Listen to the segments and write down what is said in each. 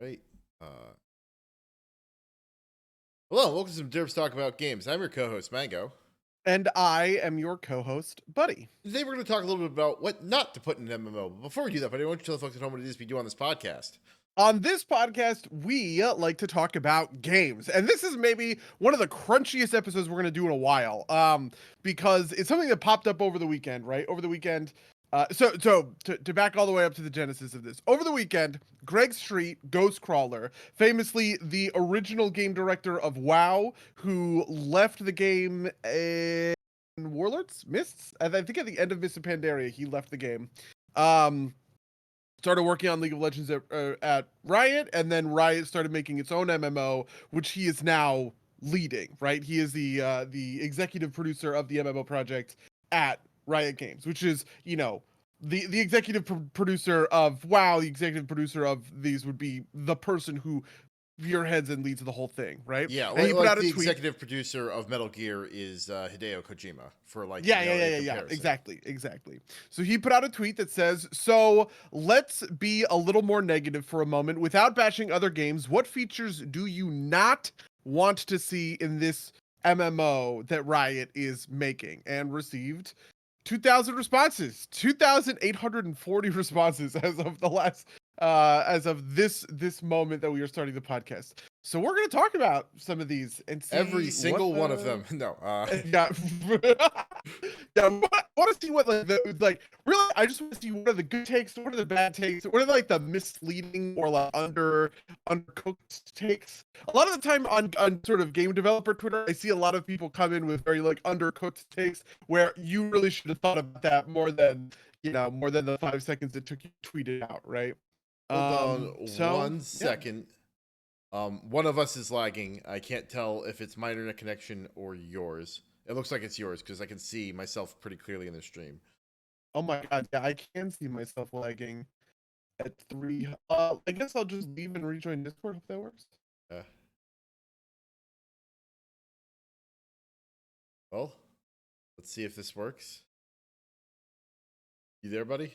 Right. Hello, welcome to some Derps Talk About Games. I'm your co-host, Mango. And I am your co-host, Buddy. Today we're going to talk a little bit about what not to put in an MMO. But before we do that, buddy, I want you to tell the folks at home what it is we do on this podcast. On this podcast, we like to talk about games. And this is maybe one of the crunchiest episodes we're going to do in a while. Because it's something that popped up over the weekend, right? Over the weekend. To back all the way up to the genesis of this. Over the weekend, Greg Street, Ghostcrawler, famously the original game director of WoW, who left the game in Warlords? Mists? I think at the end of Mists of Pandaria, he left the game. Started working on League of Legends at Riot, and then Riot started making its own MMO, which he is now leading. Right, he is the executive producer of the MMO project at Riot Games, which is the executive producer of WoW, the executive producer of these would be the person who spearheads and leads the whole thing, right? Yeah, And he put like out a the tweet. executive producer of Metal Gear is Hideo Kojima for Yeah. Exactly. So he put out a tweet that says, "So let's be a little more negative for a moment. Without bashing other games, what features do you not want to see in this MMO that Riot is making?" And received 2,000 responses, 2,840 responses as of this moment that we are starting the podcast. So we're going to talk about some of these and see every single one of them. No, yeah. Yeah, I want to see what really. I just want to see what are the good takes, what are the bad takes, what are like the misleading or like undercooked takes. A lot of the time on sort of game developer Twitter, I see a lot of people come in with very like undercooked takes where you really should have thought about that more than the 5 seconds it took you to tweet it out, right? hold on So one yeah. second. One of us is lagging. I can't tell if it's my internet connection or yours. It looks like it's yours because I can see myself pretty clearly in the stream. Oh my god, yeah, I can see myself lagging at 3. I guess I'll just leave and rejoin Discord if that works. Uh, well, let's see if this works. You there, buddy?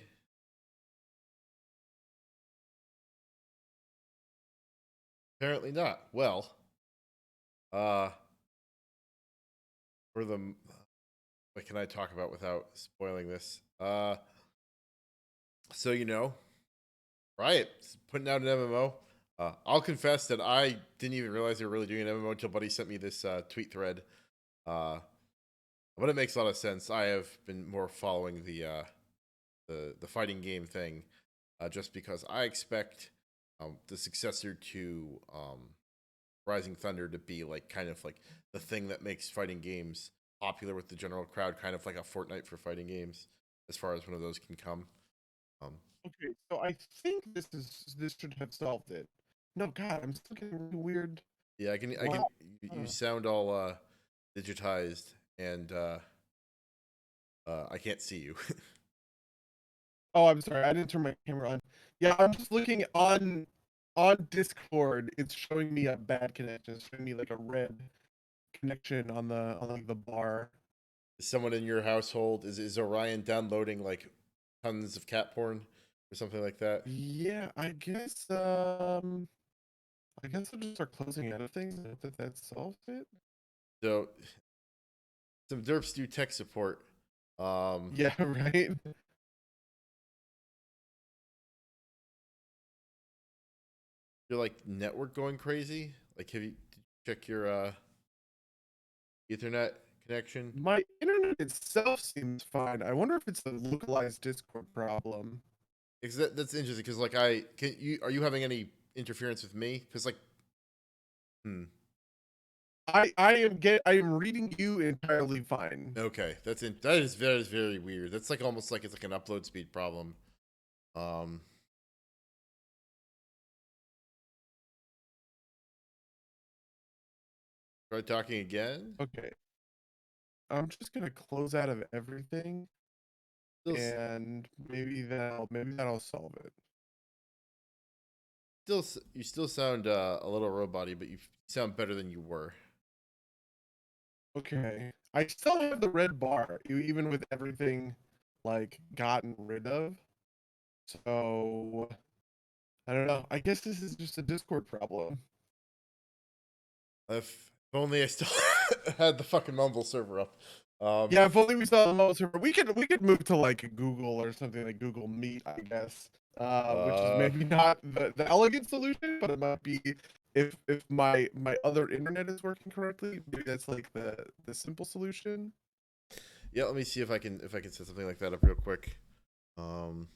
Apparently not. Well, uh, for the what can I talk about without spoiling this? So Riot putting out an MMO. I'll confess that I didn't even realize they were really doing an MMO until Buddy sent me this tweet thread. Uh, but it makes a lot of sense. I have been more following the fighting game thing, just because I expect the successor to Rising Thunder to be like kind of like the thing that makes fighting games popular with the general crowd, kind of like a Fortnite for fighting games, as far as one of those can come. Um, Okay, so I think this should have solved it. No, God, I'm still getting really weird. yeah, I can. Wow. You sound all digitized, and I can't see you. Oh, I'm sorry. I didn't turn my camera on. Yeah, I'm just looking on Discord. It's showing me a bad connection. It's showing me like a red connection on like the bar. Is someone in your household is Orion downloading like tons of cat porn or something like that? Yeah, I guess I'll just start closing out of things. I hope that solves it. So some derps do tech support. Yeah, right. Your like network going crazy? Like, have you did you check your Ethernet connection? My internet itself seems fine. I wonder if it's a localized Discord problem. Because that's interesting. Because like, are you having any interference with me? Because like, hmm. I am reading you entirely fine. Okay, that is very weird. That's like almost like it's like an upload speed problem. Um, Try talking again. Okay. I'm just gonna close out of everything Still, and maybe that'll solve it. you still sound a little robot-y, but you sound better than you were. Okay. I still have the red bar, even with everything like gotten rid of. So I don't know. I guess this is just a Discord problem. If only I still had the fucking Mumble server up. Yeah, if only we saw the mobile server. We could move to like Google or something like Google Meet, I guess. Which is uh, maybe not the elegant solution, but it might be if my other internet is working correctly. Maybe that's like the simple solution. yeah. Let me see if I can set something like that up real quick. Um,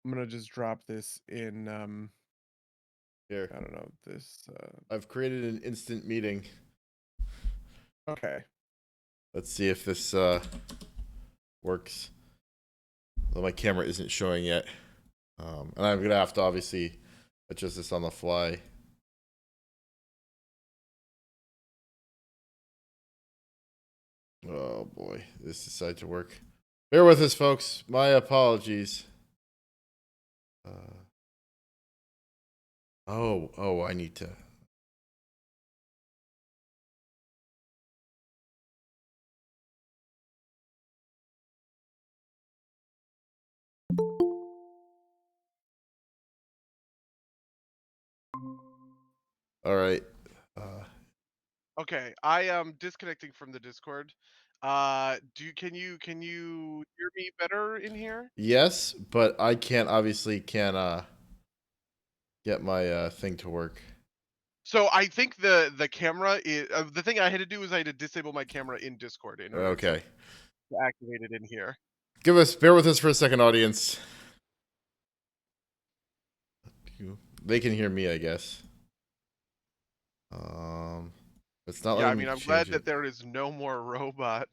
I'm gonna just drop this in Here, I don't know this I've created an instant meeting. okay. Let's see if this works. Well, my camera isn't showing yet, and I'm gonna have to obviously adjust this on the fly. Oh boy, this decided to work. Bear with us, folks. My apologies. Oh, I need to. All right. Uh, Okay, I am disconnecting from the Discord. Can you hear me better in here? yes, but I can't obviously can get my thing to work. So I think the camera is the thing I had to do is I had to disable my camera in Discord in order to Okay. activate it in here. Bear with us for a second, audience. They can hear me, I guess. Um, it's not Yeah, I letting me mean, I'm change glad it. that there is no more robot.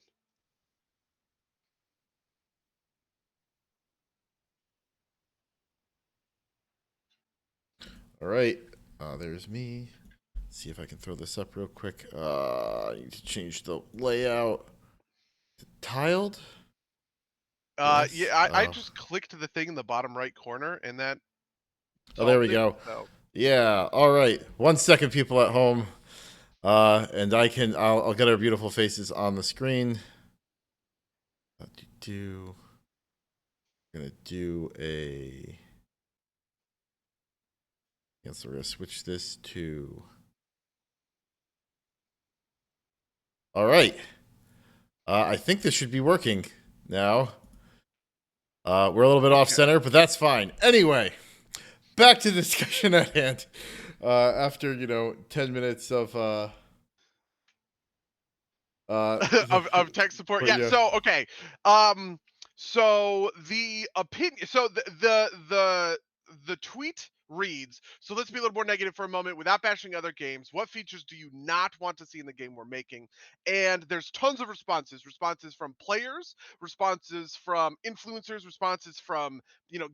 All right. There's me. Let's see if I can throw this up real quick. I need to change the layout. Tiled? Yes. Yeah, I just clicked the thing in the bottom right corner and that Oh, there solved we it. go. So Yeah. All right. 1 second, people at home. And I'll get our beautiful faces on the screen. Do gonna do a. Yes, we're gonna switch this to. All right. I think this should be working now. We're a little bit off okay. center, but that's fine. Anyway, back to the discussion at hand. After 10 minutes of Of tech support. but Yeah. yeah. So okay. Um. So the opinion. So the tweet reads. So let's be a little more negative for a moment, without bashing other games. What features do you not want to see in the game we're making? And there's tons of responses. Responses from players. Responses from influencers. Responses from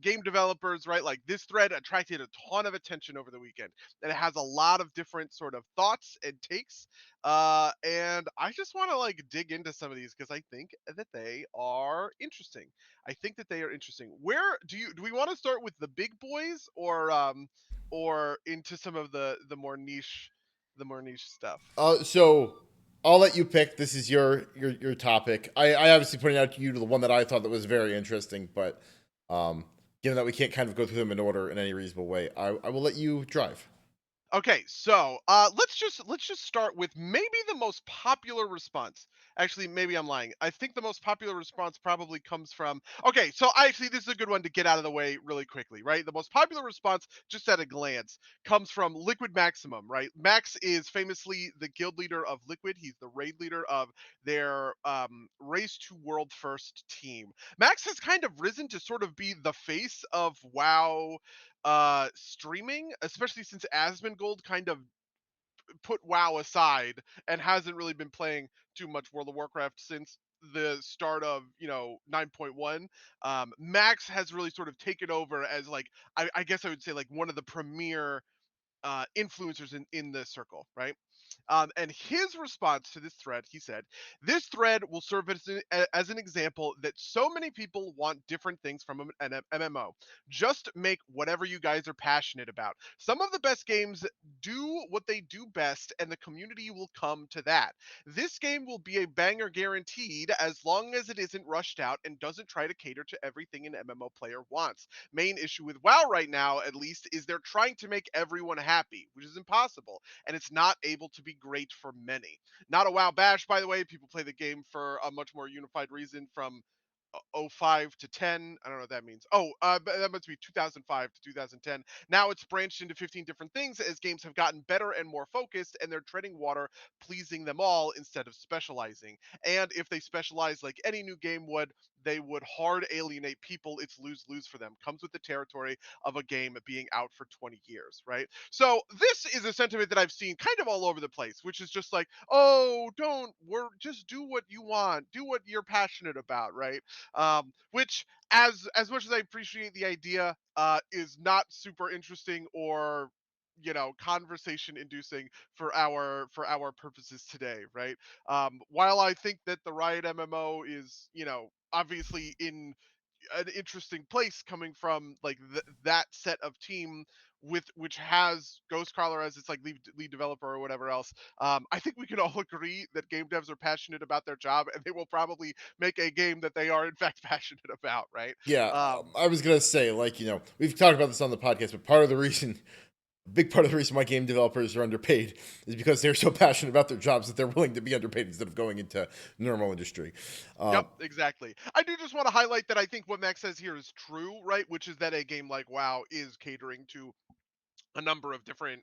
game developers. Right. Like this thread attracted a ton of attention over the weekend, and it has a lot of different sort of thoughts and takes, and I just want to like dig into some of these because I think that they are interesting. I think that they are interesting. Where do we want to start with the big boys, or into some of the more niche stuff? So I'll let you pick. This is your topic. I obviously pointed out to you the one that I thought that was very interesting, but given that we can't kind of go through them in order in any reasonable way, I will let you drive. Okay, so let's just start with maybe the most popular response. Actually, maybe I'm lying. I think the most popular response probably comes from. Okay, so actually this is a good one to get out of the way really quickly, right? The most popular response, just at a glance, comes from Liquid Maximum, right? Max is famously the guild leader of Liquid. He's the raid leader of their Race to World First team. Max has kind of risen to sort of be the face of WoW streaming, especially since Asmongold kind of put WoW aside and hasn't really been playing too much World of Warcraft since the start of 9.1. Max has really sort of taken over as like, I guess I would say, like one of the premier influencers in the circle, right? And his response to this thread, he said, "This thread will serve as an example that so many people want different things from an MMO. Just make whatever you guys are passionate about. Some of the best games do what they do best, and the community will come to that. This game will be a banger guaranteed as long as it isn't rushed out and doesn't try to cater to everything an MMO player wants. Main issue with WoW right now, at least, is they're trying to make everyone happy, which is impossible, and it's not able to be great for many. Not a WoW bash, by the way. People play the game for a much more unified reason from '05 to 10. I don't know what that means. But that must be 2005 to 2010. Now it's branched into 15 different things as games have gotten better and more focused, and they're treading water, pleasing them all instead of specializing. And if they specialize like any new game would, they would hard alienate people. It's lose lose for them. Comes with the territory of a game being out for 20 years, right? So this is a sentiment that I've seen kind of all over the place, which is just like, oh, don't, we're just do what you want, do what you're passionate about, right? Which, as much as I appreciate the idea, is not super interesting or conversation inducing for our purposes today, right? While I think that the Riot MMO is obviously in an interesting place coming from like that set of team with which has Ghostcrawler as its like lead developer or whatever else. I think we can all agree that game devs are passionate about their job, and they will probably make a game that they are in fact passionate about, right? Yeah, Um, I was gonna say, like, we've talked about this on the podcast, but a big part of the reason why game developers are underpaid is because they're so passionate about their jobs that they're willing to be underpaid instead of going into normal industry. Yep, Um, exactly. I do just want to highlight that I think what Max says here is true, right? Which is that a game like WoW is catering to a number of different,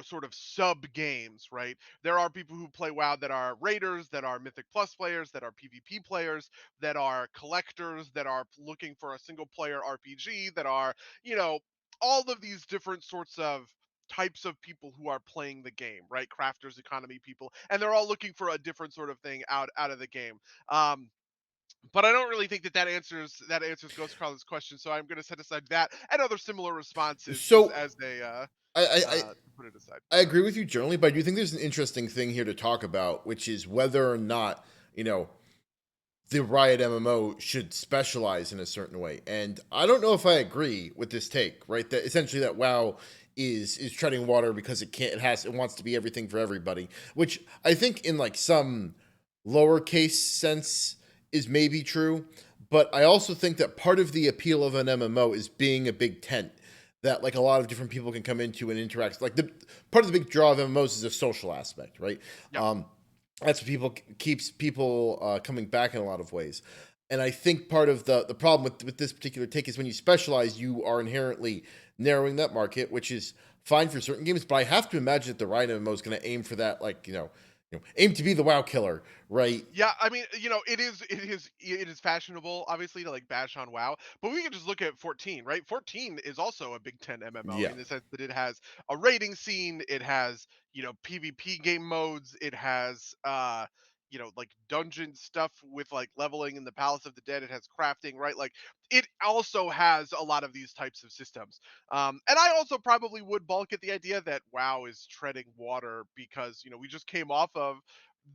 sort of sub games, right? There are people who play WoW that are raiders, that are Mythic Plus players, that are PvP players, that are collectors, that are looking for a single player RPG, that are, you know, all of these different sorts of types of people who are playing the game, right? Crafters, economy people, and they're all looking for a different sort of thing out of the game. Um, but I don't really think that answers Ghost Crawler's question, so I'm going to set aside that and other similar responses just so as they I, I I put it aside. I agree with you generally, but I do think there's an interesting thing here to talk about, which is whether or not you know the Riot MMO should specialize in a certain way. And I don't know if I agree with this take, right? That essentially that WoW is treading water because it wants to be everything for everybody, which I think in like some lowercase sense is maybe true, but I also think that part of the appeal of an MMO is being a big tent that like a lot of different people can come into and interact. Like the part of the big draw of MMOs is a social aspect, right? Yep. Um, that's what keeps people coming back in a lot of ways. And I think part of the problem with this particular take is when you specialize, you are inherently narrowing that market, which is fine for certain games. But I have to imagine that the Riot MMO is going to aim for that, like aim to be the WoW killer, right? Yeah, I mean, it is fashionable, obviously, to like bash on WoW, but we can just look at 14, right? 14 is also a Big Ten MMO Yeah. in the sense that it has a raiding scene, it has PvP game modes, it has like dungeon stuff with like leveling in the Palace of the Dead, it has crafting, right? Like it also has a lot of these types of systems. And I also probably would balk at the idea that WoW is treading water because we just came off of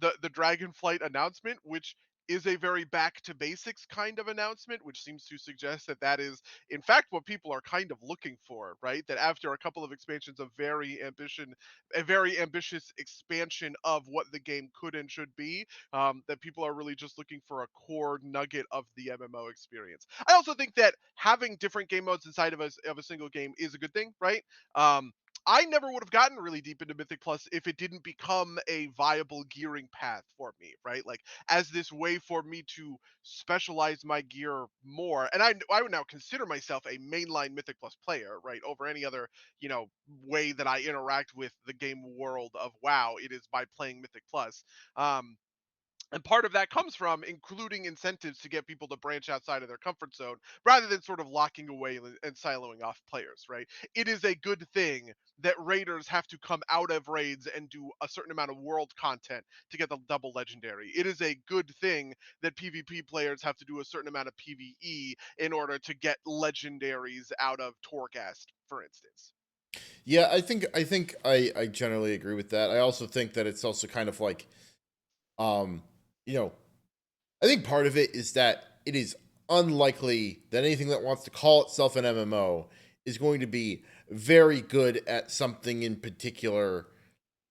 the Dragonflight announcement, which is a very back to basics kind of announcement, which seems to suggest that that is in fact what people are kind of looking for, right? That after a couple of expansions of a very ambitious expansion of what the game could and should be, that people are really just looking for a core nugget of the MMO experience. I also think that having different game modes inside of a single game is a good thing, right? Um, I never would have gotten really deep into Mythic Plus if it didn't become a viable gearing path for me, right? Like as this way for me to specialize my gear more. And I would now consider myself a mainline Mythic Plus player, right? Over any other, way that I interact with the game world of WoW, it is by playing Mythic Plus. Um, and part of that comes from including incentives to get people to branch outside of their comfort zone rather than sort of locking away and siloing off players, right? It is a good thing that raiders have to come out of raids and do a certain amount of world content to get the double legendary. It is a good thing that PvP players have to do a certain amount of PvE in order to get legendaries out of Torghast, for instance. Yeah, I generally agree with that. I also think that it's also kind of like, um, you know, I think part of it is that it is unlikely that anything that wants to call itself an MMO is going to be very good at something in particular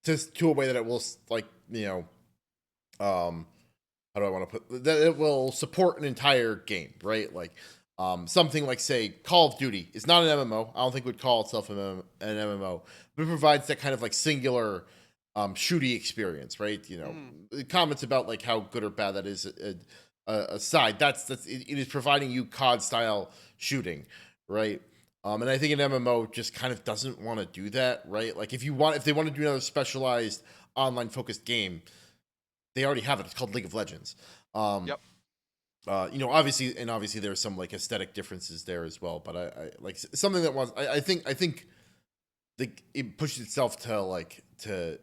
to a way that it will like, um how do I want to put that it will support an entire game, right? Like something like say Call of Duty is not an MMO. I don't think it would call itself an MMO, but it provides that kind of like singular shooty experience, right? Mhm. The comments about like how good or bad that is aside, it is providing you COD style shooting, right? And I think an MMO just kind of doesn't want to do that, right? Like if they want to do another specialized online focused game, they already have it. It's called League of Legends. Um, Yep. obviously there's some like aesthetic differences there as well. But I like something that was. I think it pushes itself to like to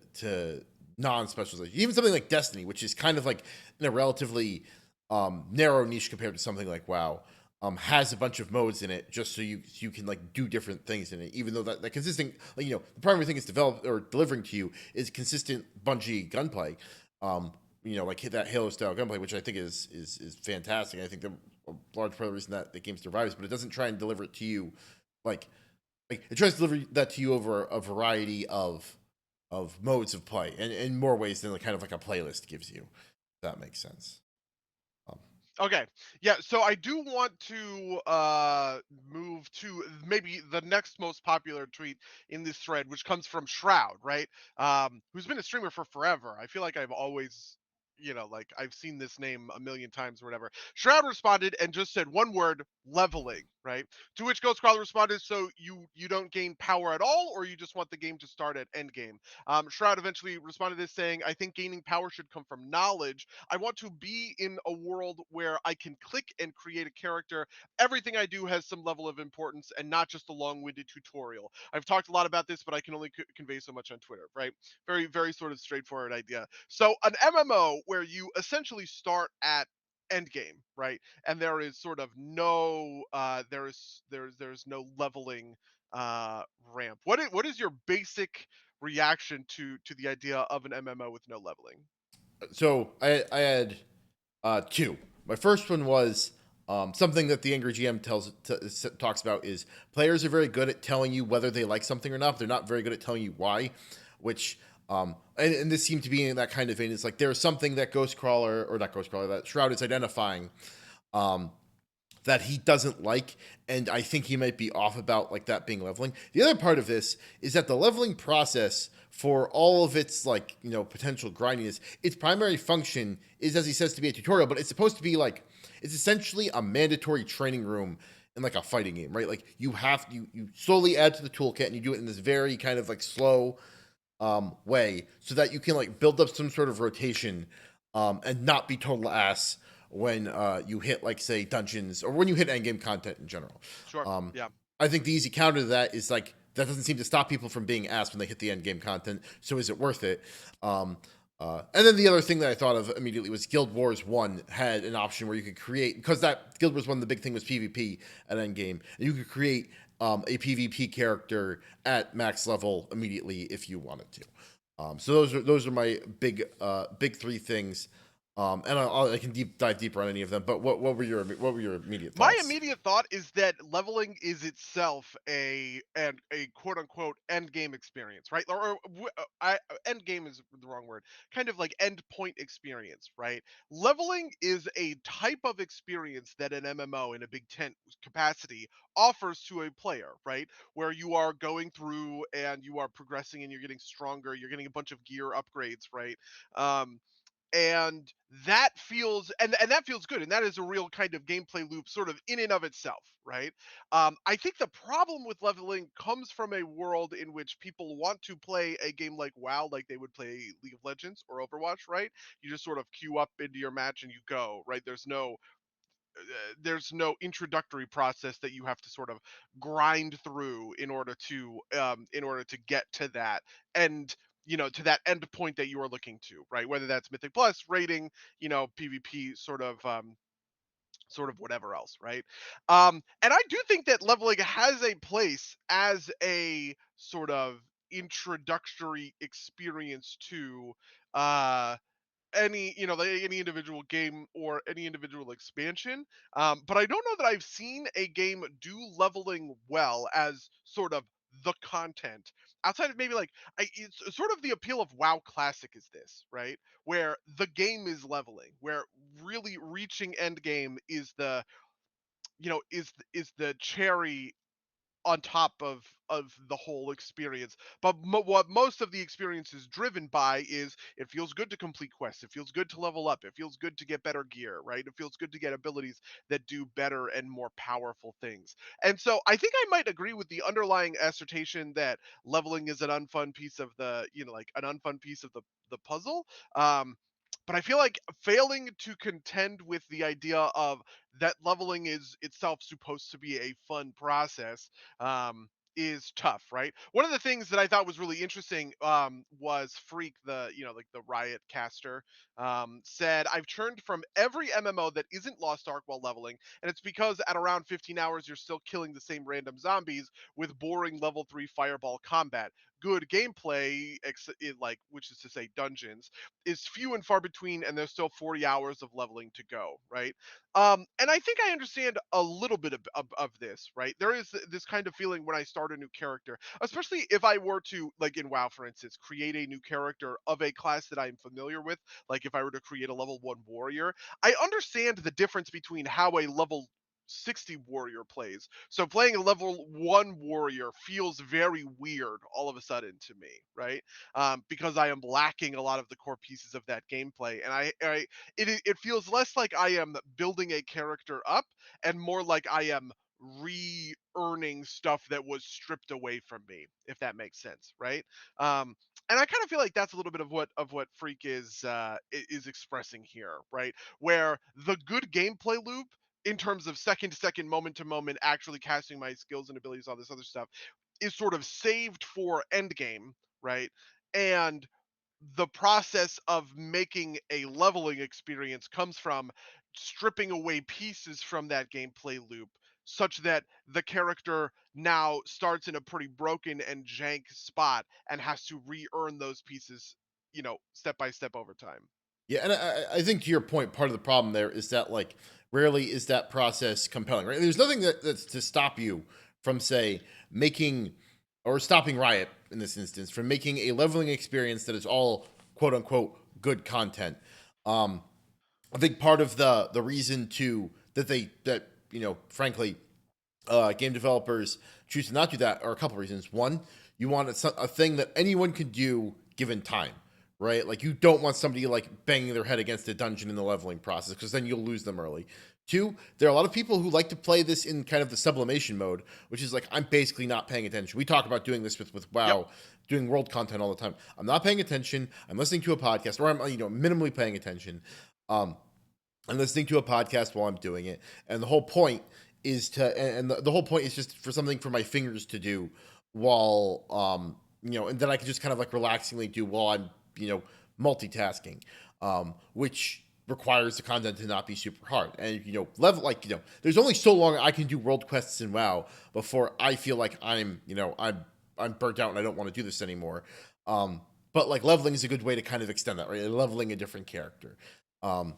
non-specialization. Even something like Destiny, which is kind of like in a relatively narrow niche compared to something like WoW. Has a bunch of modes in it just so you can like do different things in it. Even though that consistent, like the primary thing it's developed or delivering to you is consistent Bungie gunplay. Um, like hit that Halo style gunplay, which I think is fantastic. I think that a large part of the reason that the game survives, but it doesn't try and deliver it to you like it tries to deliver that to you over a variety of modes of play, and in more ways than kind of like a playlist gives you. If that makes sense. Um, Okay. Yeah, so I do want to move to maybe the next most popular tweet in this thread, which comes from Shroud, right? Who's been a streamer for forever. I feel like I've always, like I've seen this name a million times or whatever. Shroud responded and just said one word, leveling, right? To which Ghostcrawler responded, so you don't gain power at all, or you just want the game to start at end game? Shroud eventually responded to this saying, I think gaining power should come from knowledge. I want to be in a world where I can click and create a character. Everything I do has some level of importance and not just a long-winded tutorial. I've talked a lot about this, but I can only convey so much on Twitter, right? Very, very sort of straightforward idea. So an MMO where you essentially start at end game, right? And there is sort of no there's no leveling ramp. What is your basic reaction to the idea of an MMO with no leveling? so I had two. My first one was something that the Angry GM talks about is players are very good at telling you whether they like something or not. But they're not very good at telling you why, which and this seemed to be in that kind of vein. It's like there's something that Ghostcrawler or not Ghostcrawler that Shroud is identifying um, that he doesn't like, and I think he might be off about like that being leveling. The other part of this is that the leveling process for all of its like potential grindiness, its primary function is, as he says, to be a tutorial, but it's supposed to be like it's essentially a mandatory training room in like a fighting game, right? Like you slowly add to the toolkit and you do it in this very kind of like slow way so that you can like build up some sort of rotation and not be total ass when you hit like say dungeons or when you hit endgame content in general. Sure. Um, Yeah. I think the easy counter to that is like that doesn't seem to stop people from being ass when they hit the end game content. So is it worth it? Um, and then the other thing that I thought of immediately was Guild Wars 1 had an option where you could create, because that Guild Wars 1, the big thing was PvP at endgame, and you could create a PvP character at max level immediately if you wanted to. So those are my big three things. And I can dive deeper on any of them. But what were your immediate My thoughts? immediate thought is that leveling is itself a quote unquote end game experience, right? End game is the wrong word. Kind of like end point experience, right? Leveling is a type of experience that an MMO in a big tent capacity offers to a player, right? Where you are going through and you are progressing and you're getting stronger, you're getting a bunch of gear upgrades, right? Um, and that feels good, and that is a real kind of gameplay loop sort of in and of itself, right? I think the problem with leveling comes from a world in which people want to play a game like WoW like they would play League of Legends or Overwatch, right? You just sort of queue up into your match and you go, right? There's no introductory process that you have to sort of grind through in order to get to that and to that end point that you are looking to, right? Whether that's Mythic Plus rating, PvP sort of whatever else, right? And I do think that leveling has a place as a sort of introductory experience to uh any any individual game or any individual expansion. But I don't know that I've seen a game do leveling well as sort of the content outside of maybe like it's sort of the appeal of WoW Classic is this, right? Where the game is leveling, where really reaching end game is the is the cherry on top of the whole experience. But what most of the experience is driven by is it feels good to complete quests, it feels good to level up, it feels good to get better gear, right? It feels good to get abilities that do better and more powerful things. And so I think I might agree with the underlying assertion that leveling is an unfun piece of the like an unfun piece of the puzzle. But I feel like failing to contend with the idea of that leveling is itself supposed to be a fun process is tough, right? One of the things that I thought was really interesting was Freak, the like the Riot caster, said, "I've turned from every MMO that isn't Lost Ark while leveling, and it's because at around 15 hours you're still killing the same random zombies with boring level 3 fireball combat. Good gameplay, like which is to say dungeons, is few and far between, and there's still 40 hours of leveling to go, right?" And I think I understand a little bit of this, right? There is this kind of feeling when I start a new character, especially if I were to, like in WoW, for instance, create a new character of a class that I'm familiar with. Like if I were to create a level 1 warrior, I understand the difference between how a level 60 warrior plays. So playing a level 1 warrior feels very weird all of a sudden to me, right? Because I am lacking a lot of the core pieces of that gameplay, and it feels less like I am building a character up and more like I am re-earning stuff that was stripped away from me, if that makes sense, right? And I kind of feel like that's a little bit of what Freak is expressing here, right? Where the good gameplay loop in terms of second to second, moment to moment, actually casting my skills and abilities, all this other stuff, is sort of saved for endgame, right? And the process of making a leveling experience comes from stripping away pieces from that gameplay loop such that the character now starts in a pretty broken and jank spot and has to re-earn those pieces, step by step over time. Yeah, and I think to your point, part of the problem there is that like rarely is that process compelling, right? There's nothing that's to stop you from say making or stopping Riot in this instance from making a leveling experience that is all quote unquote good content. Um, I think part of the reason to that frankly game developers choose to not do that are a couple reasons. One, you want a thing that anyone can do given time, right? Like you don't want somebody like banging their head against a dungeon in the leveling process because then you'll lose them early. Two, there are a lot of people who like to play this in kind of the sublimation mode, which is like I'm basically not paying attention. We talk about doing this with WoW, Yep. doing world content all the time. I'm not paying attention. I'm listening to a podcast, or I'm minimally paying attention. Um, I'm listening to a podcast while I'm doing it, and the whole point is to, and the whole point is just for something for my fingers to do while, and then I can just kind of like relaxingly do while I'm, multitasking, which requires the content to not be super hard. And there's only so long I can do world quests in WoW before I feel like I'm burnt out and I don't want to do this anymore. But like leveling is a good way to kind of extend that, right? Leveling a different character. Um,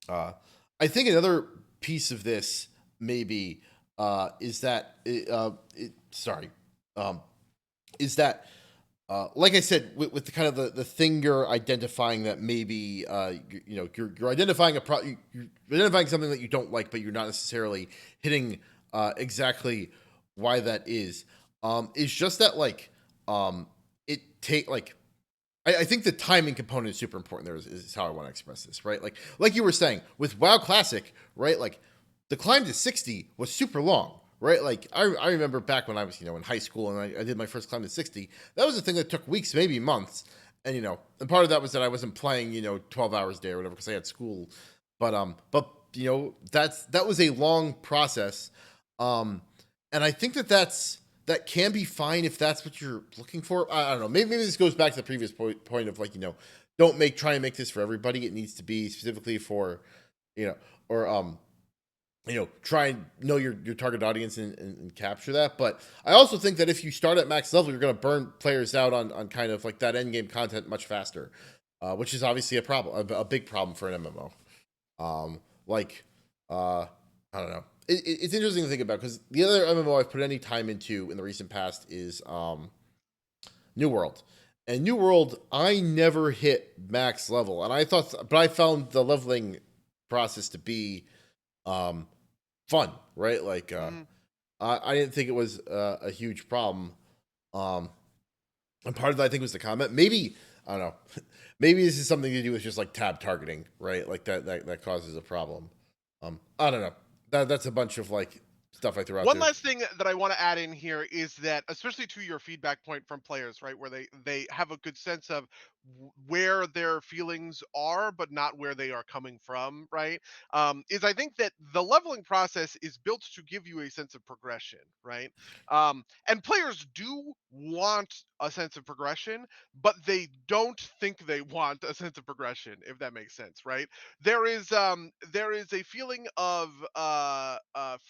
uh, I think another piece of this maybe is that sorry, is that like I said with the kind of the thing you're identifying that maybe you're identifying you're identifying something that you don't like, but you're not necessarily hitting exactly why that is just that like it take like I think the timing component is super important there is how I want to express this, right? Like you were saying, with WoW Classic, right? Like the climb to 60 was super long, right? Like I remember back when I was, in high school and I did my first climb to 60, that was a thing that took weeks, maybe months. And and part of that was that I wasn't playing, 12 hours a day or whatever, because I had school. That was a long process. Um and I think that can be fine if that's what you're looking for. I don't know. Maybe this goes back to the previous point of like, don't try and make this for everybody. It needs to be specifically for, or try and know your target audience and capture that. But I also think that if you start at max level, you're going to burn players out on kind of like that end game content much faster, which is obviously a problem, a big problem for an MMO. Like, I don't know. It's interesting to think about because the other MMO I've put any time into in the recent past is New World. And New World, I never hit max level, and but I found the leveling process to be um, fun, right? Like, Mhm. I didn't think it was a huge problem. Um, and part of that, I think, was the comment. Maybe I don't know. Maybe this is something to do with just like tab targeting, right? Like that causes a problem. I don't know. That's a bunch of like stuff I threw out One there. last thing that I want to add in here is that, especially to your feedback point from players, right, where they have a good sense of where their feelings are, but not where they are coming from, right? Is I think that the leveling process is built to give you a sense of progression, right? And players do want a sense of progression, but they don't think they want a sense of progression, if that makes sense, right? There is a feeling of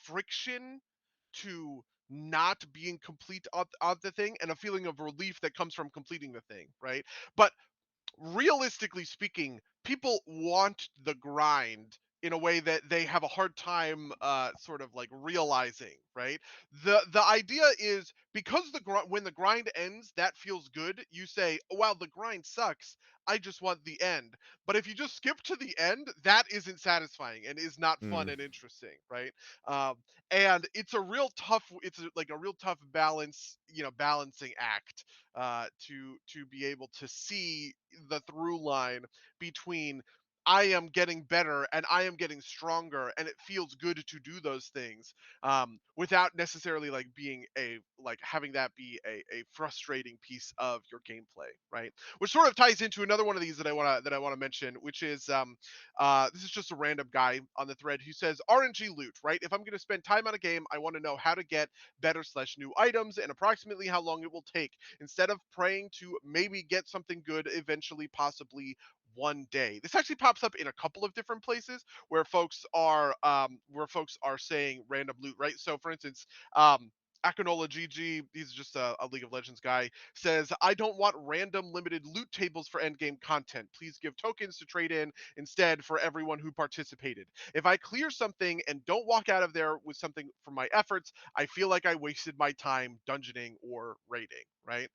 friction to not being complete on the thing, and a feeling of relief that comes from completing the thing, right? But realistically speaking, people want the grind in a way that they have a hard time sort of like realizing, right? The idea is, because when the grind ends, that feels good. You say, oh, wow, the grind sucks, I just want the end. But if you just skip to the end, that isn't satisfying and is not fun Mm. and interesting, right? um, and it's like a real tough balancing act, to be able to see the through line between, I am getting better and I am getting stronger, and it feels good to do those things, without necessarily having that be a frustrating piece of your gameplay, right? Which sort of ties into another one of these that I want to mention, which is this is just a random guy on the thread who says RNG loot, right? If I'm going to spend time on a game, I want to know how to get better/new items and approximately how long it will take, instead of praying to maybe get something good eventually, possibly one day. This actually pops up in a couple of different places where folks are saying random loot, right? So for instance, Akinola GG, he's just a League of Legends guy, says, I don't want random limited loot tables for endgame content. Please give tokens to trade in instead for everyone who participated. If I clear something and don't walk out of there with something for my efforts, I feel like I wasted my time dungeoning or raiding, right?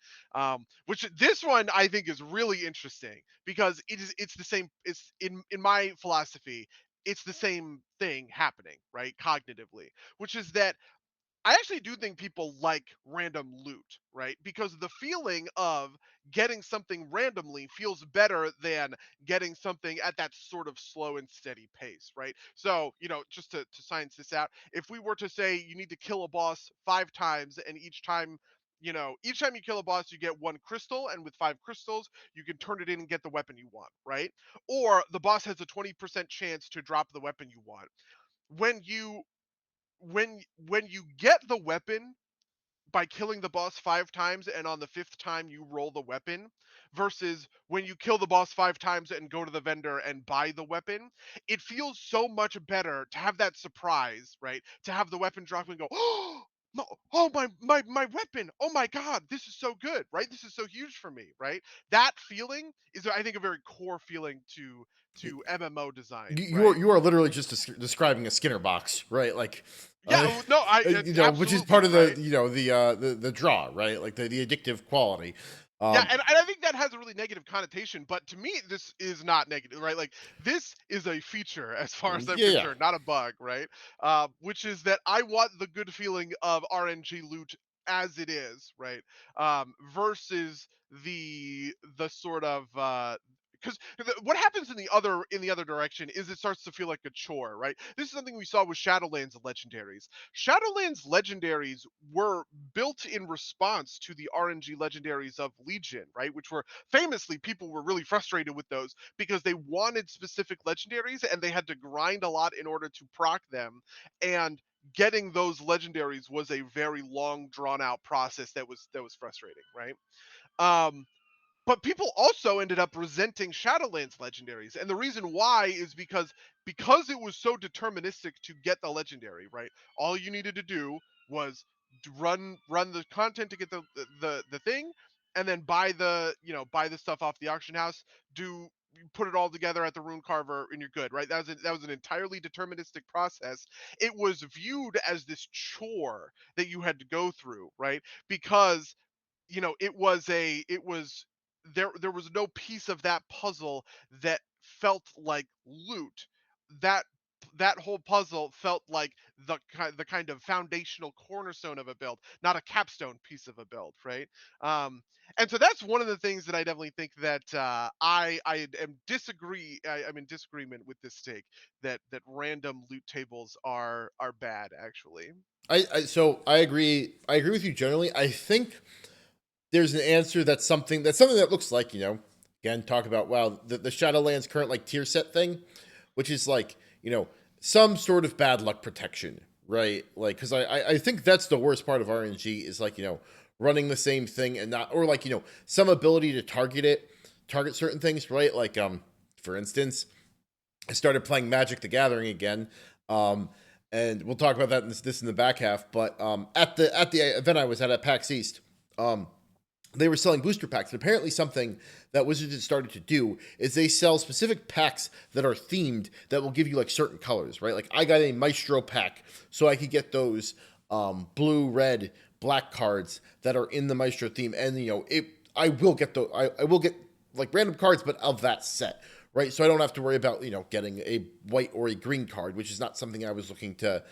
Which this one I think is really interesting, because it's the same. It's in my philosophy, it's the same thing happening, right? Cognitively, which is that I actually do think people like random loot, right? Because the feeling of getting something randomly feels better than getting something at that sort of slow and steady pace, right? So, just to science this out, if we were to say you need to kill a boss 5 times, and each time you kill a boss, you get 1 crystal, and with 5 crystals, you can turn it in and get the weapon you want, right? Or the boss has a 20% chance to drop the weapon you want. When you when you get the weapon by killing the boss 5 times, and on the fifth time you roll the weapon, versus when you kill the boss 5 times and go to the vendor and buy the weapon, it feels so much better to have that surprise, right? To have the weapon drop and go, oh, no, oh, my weapon, oh my god, this is so good, right? This is so huge for me, right? That feeling is, I think, a very core feeling to MMO design, You right? are literally just describing a Skinner box, right? Like, Yeah, no, which is absolutely, part of the right? the draw, right? Like the addictive quality. Yeah, Um, and I think that has a really negative connotation, but to me, this is not negative, right? Like, this is a feature as far as I'm yeah, yeah. concerned, not a bug, right? Which is that I want the good feeling of RNG loot as it is, right? Versus the sort of because what happens in the other direction is it starts to feel like a chore, right? This is something we saw with Shadowlands legendaries. Shadowlands legendaries were built in response to the RNG legendaries of Legion, right? Which were famously, people were really frustrated with those because they wanted specific legendaries and they had to grind a lot in order to proc them. And getting those legendaries was a very long, drawn out process that was frustrating, right? Um, but people also ended up resenting Shadowlands legendaries, and the reason why is because it was so deterministic to get the legendary, right? All you needed to do was run the content to get the thing, and then buy buy the stuff off the auction house, do put it all together at the rune carver, and you're good, right? That was an entirely deterministic process. It was viewed as this chore that you had to go through, right? Because it was there was no piece of that puzzle that felt like loot. That that whole puzzle felt like the kind of foundational cornerstone of a build, not a capstone piece of a build, right? Um, and so that's one of the things that I definitely think that I'm in disagreement with this take that random loot tables are bad actually. So I agree with you generally. I think there's an answer that's something that looks like, again, talk about, wow, the Shadowlands current like tier set thing, which is like, some sort of bad luck protection, right? Like, because I think that's the worst part of RNG is like, running the same thing and not, or like, some ability to target certain things, right? Like, for instance, I started playing Magic the Gathering again. And we'll talk about that in this in the back half. But at the event I was at PAX East, they were selling booster packs. And apparently, something that Wizards had started to do is they sell specific packs that are themed that will give you like certain colors, right? Like I got a Maestro pack, so I could get those blue, red, black cards that are in the Maestro theme, and I will get I will get like random cards, but of that set, right? So I don't have to worry about getting a white or a green card, which is not something I was looking to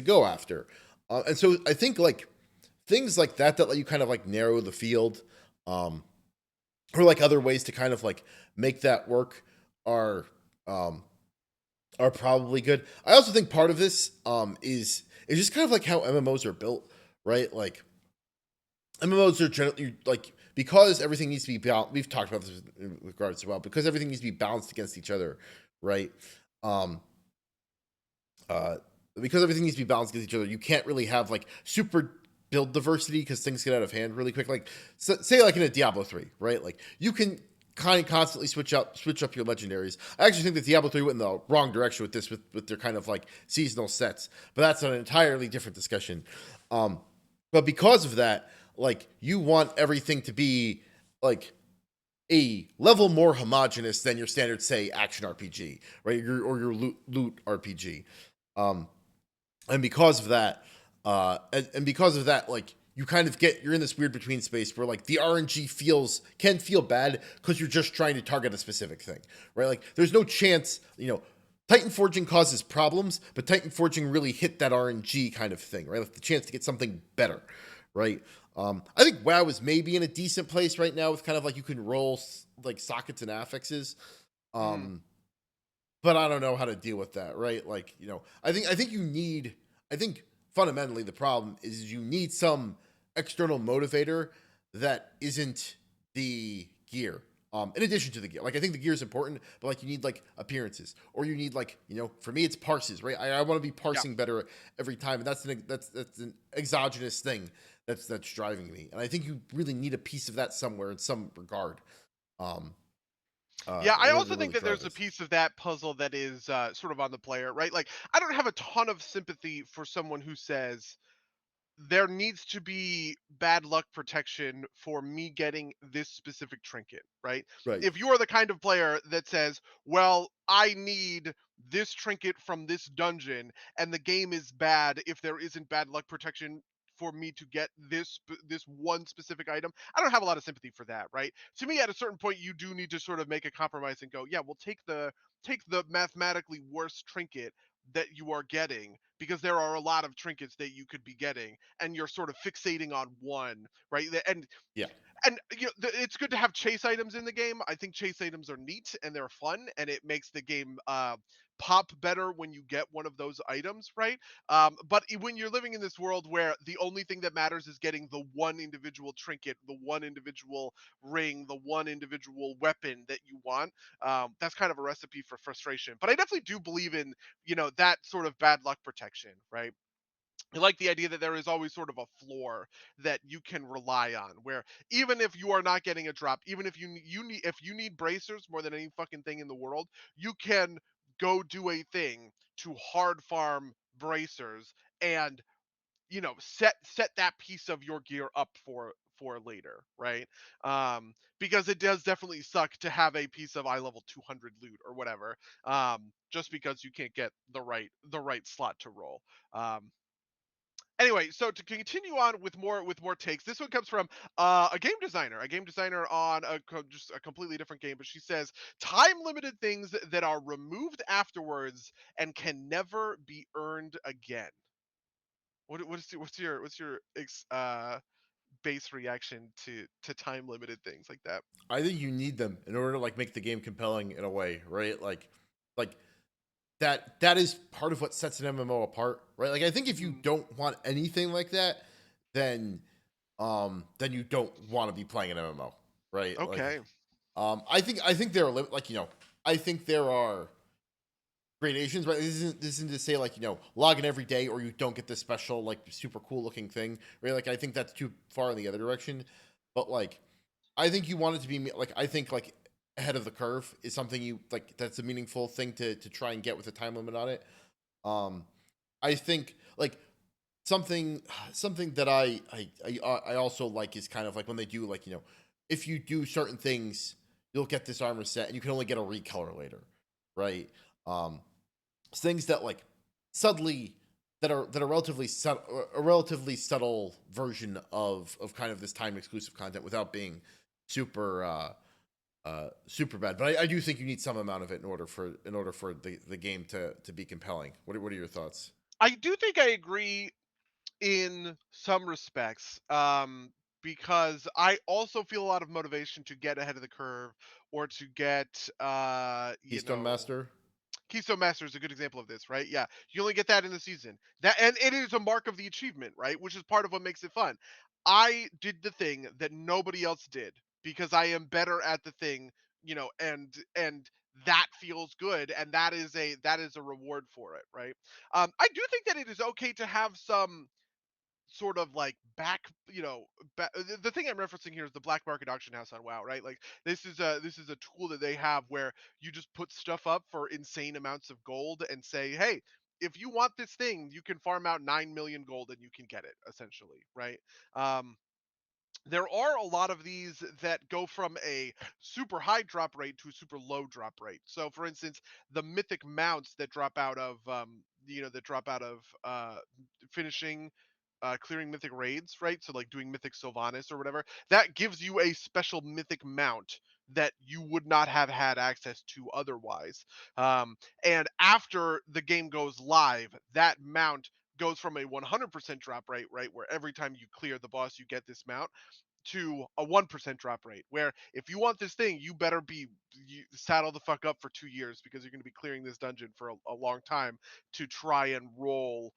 go after. And so I think like things like that let you kind of like narrow the field, or like other ways to kind of like make that work are um, are probably good. I also think part of this is just kind of like how MMOs are built, right? Like MMOs are generally like because everything needs to be balanced. We've talked about this in regards as well because everything needs to be balanced against each other, right? Um, uh, because everything needs to be balanced against each other, you can't really have like super build diversity because things get out of hand really quick. Like say like in a Diablo 3, right? Like you can kind of constantly switch up your legendaries. I actually think that Diablo 3 went in the wrong direction with this with their kind of like seasonal sets, but that's an entirely different discussion. But because of that, like you want everything to be like a level more homogenous than your standard, say, action RPG, right? Or your loot RPG. Um, and because of that, and because of that, like you kind of you're in this weird between space where like the RNG can feel bad because you're just trying to target a specific thing, right? Like there's no chance, Titan forging causes problems, but Titan forging really hit that RNG kind of thing, right? Like the chance to get something better, right? I think WoW is maybe in a decent place right now with kind of like you can roll like sockets and affixes. Mm. But I don't know how to deal with that, right? Like, I think fundamentally the problem is you need some external motivator that isn't the gear. In addition to the gear, like I think the gear is important, but like you need like appearances, or you need like for me it's parses, right? I want to be Yeah. parsing better every time, and that's an exogenous thing that's driving me, and I think you really need a piece of that somewhere in some regard. Um, Yeah, I to also think really that drive there's a this. piece of that puzzle that is sort of on the player, right? Like, I don't have a ton of sympathy for someone who says there needs to be bad luck protection for me getting this specific trinket, right? Right. If you are the kind of player that says, well, I need this trinket from this dungeon, and the game is bad if there isn't bad luck protection for me to get this one specific item, I don't have a lot of sympathy for that, right? To me, at a certain point, you do need to sort of make a compromise and go, yeah, we'll take the mathematically worst trinket that you are getting, because there are a lot of trinkets that you could be getting, and you're sort of fixating on one, right? Yeah. And it's good to have chase items in the game. I think chase items are neat and they're fun, and it makes the game pop better when you get one of those items, right? But when you're living in this world where the only thing that matters is getting the one individual trinket, the one individual ring, the one individual weapon that you want, that's kind of a recipe for frustration. But I definitely do believe in that sort of bad luck protection, right? I like the idea that there is always sort of a floor that you can rely on, where even if you are not getting a drop, even if you need bracers more than any fucking thing in the world, you can go do a thing to hard farm bracers and set that piece of your gear up for later, right? Because it does definitely suck to have a piece of eye level 200 loot or whatever, just because you can't get the right slot to roll. Anyway, so to continue on with more takes, this one comes from a game designer on just a completely different game. But she says time limited things that are removed afterwards and can never be earned again. What's your base reaction to time limited things like that? I think you need them in order to like make the game compelling in a way, right? Like that is part of what sets an MMO apart, right? Like I think if you Mm, don't want anything like that, then then you don't want to be playing an MMO, right? okay. I think there are like I think there are gradations, right? This isn't to say like log in every day or you don't get this special like super cool looking thing, right? Like I think that's too far in the other direction, but like I think you want it to be like I think like ahead of the curve is something you like that's a meaningful thing to try and get with a time limit on it. Um, I think like something that I also like is kind of like when they do like if you do certain things you'll get this armor set and you can only get a recolor later, right? Um, things that like subtly that are a relatively subtle version of kind of this time exclusive content without being super super bad. But I do think you need some amount of it in order for the game to be compelling. What are your thoughts? I do think I agree in some respects, because I also feel a lot of motivation to get ahead of the curve or to get Keystone Master. Keystone Master is a good example of this, right? Yeah, you only get that in the season. That, and it is a mark of the achievement, right? Which is part of what makes it fun. I did the thing that nobody else did because I am better at the thing, and that feels good, and that is a reward for it, right? I do think that it is okay to have some sort of like the thing I'm referencing here is the black market auction house on WoW, right? Like this is a tool that they have where you just put stuff up for insane amounts of gold and say, hey, if you want this thing, you can farm out 9 million gold and you can get it, essentially, right? Um, there are a lot of these that go from a super high drop rate to a super low drop rate. So, for instance, the Mythic Mounts that drop out of finishing clearing Mythic raids, right? So, like doing Mythic Sylvanas or whatever, that gives you a special Mythic Mount that you would not have had access to otherwise. And after the game goes live, that mount goes from a 100% drop rate, right, where every time you clear the boss you get this mount, to a 1% drop rate, where if you want this thing, you better be saddle the fuck up for 2 years because you're going to be clearing this dungeon for a long time to try and roll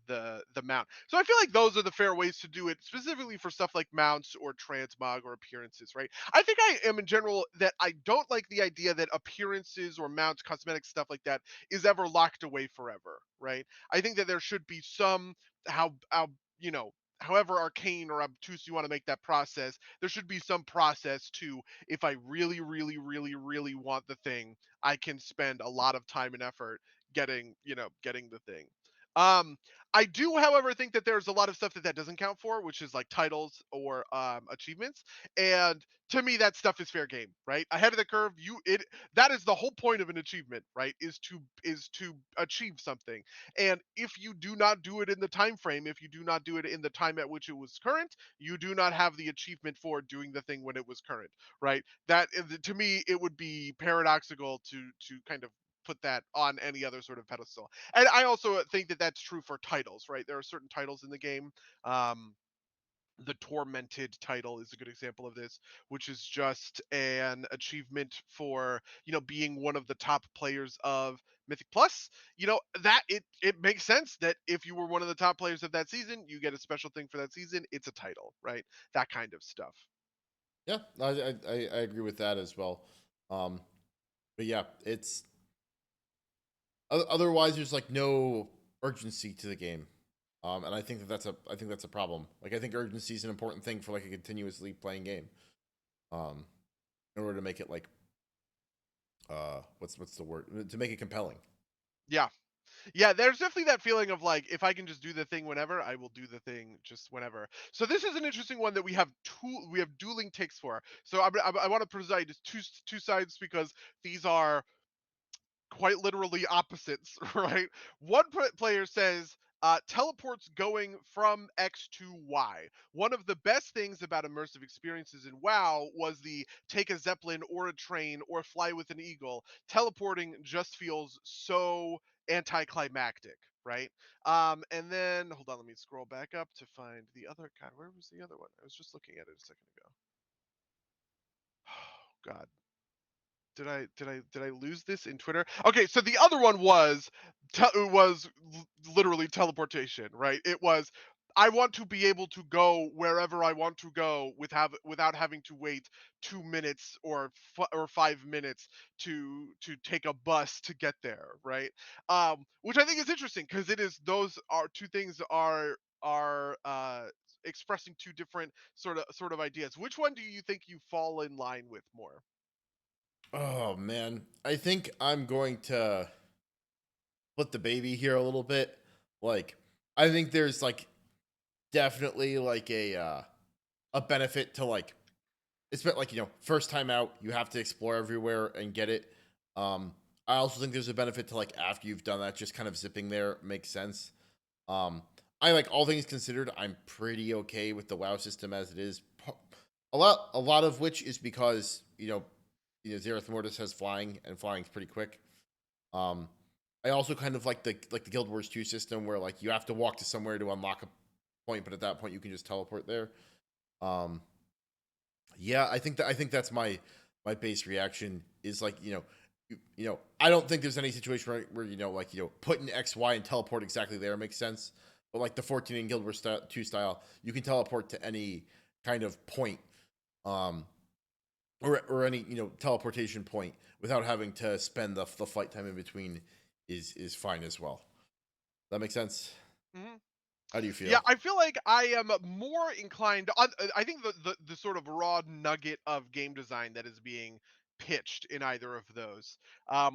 the mount. So I feel like those are the fair ways to do it, specifically for stuff like mounts or transmog or appearances, right? I think I am in general that I don't like the idea that appearances or mounts, cosmetic stuff like that is ever locked away forever, right? I think that there should be some how you know however arcane or obtuse you want to make that process, there should be some process to, if I really, really, really, really want the thing, I can spend a lot of time and effort getting the thing. Um, I do, however, think that there's a lot of stuff that doesn't count for, which is like titles or achievements. And to me, that stuff is fair game, right? Ahead of the curve, that is the whole point of an achievement, right? Is to achieve something. And if you do not do it in the time frame, if you do not do it in the time at which it was current, you do not have the achievement for doing the thing when it was current, right? That, to me, it would be paradoxical to kind of put that on any other sort of pedestal. And I also think that that's true for titles, right? There are certain titles in the game. Um, the Tormented title is a good example of this, which is just an achievement for being one of the top players of Mythic Plus. That it makes sense that if you were one of the top players of that season, you get a special thing for that season. It's a title, right? That kind of stuff. Yeah, I agree with that as well. Um, but yeah, it's otherwise there's like no urgency to the game. And I think that's a problem. Like I think urgency is an important thing for like a continuously playing game. Um, in order to make it like what's the word, to make it compelling. Yeah. Yeah, there's definitely that feeling of like, if I can just do the thing whenever, I will do the thing just whenever. So this is an interesting one that we have dueling takes for. So I want to present two sides because these are quite literally opposites, right? One player says teleports going from X to Y. One of the best things about immersive experiences in WoW was the take a Zeppelin or a train or fly with an eagle. Teleporting just feels so anticlimactic, right? And then hold on, let me scroll back up to find the other. God, where was the other one? I was just looking at it a second ago. Oh, God, did I lose this in Twitter? Okay, so the other one was literally teleportation, right? It was, I want to be able to go wherever I want to go without having to wait 2 minutes or 5 minutes to take a bus to get there, right? Which I think is interesting because it is, those are two things are expressing two different sort of ideas. Which one do you think you fall in line with more? Oh man, I think I'm going to split the baby here a little bit. Like, I think there's like definitely like a benefit to like, it's like, first time out, you have to explore everywhere and get it. Um, I also think there's a benefit to like after you've done that, just kind of zipping there makes sense. Um, I like, all things considered, I'm pretty okay with the WoW system as it is. A lot of which is because Zereth Mortis has flying, and flying's pretty quick. Um, I also kind of like the Guild Wars 2 system where like you have to walk to somewhere to unlock a point, but at that point you can just teleport there. Um, yeah, I think that's my base reaction is like, I don't think there's any situation where like, put in X, Y, and teleport exactly there makes sense. But like the 14 in Guild Wars 2 style, you can teleport to any kind of point, um, or any teleportation point without having to spend the flight time in between is fine as well. That makes sense. Mhm. How do you Yeah, feel? I feel like I am more inclined on. I think the sort of raw nugget of game design that is being pitched in either of those,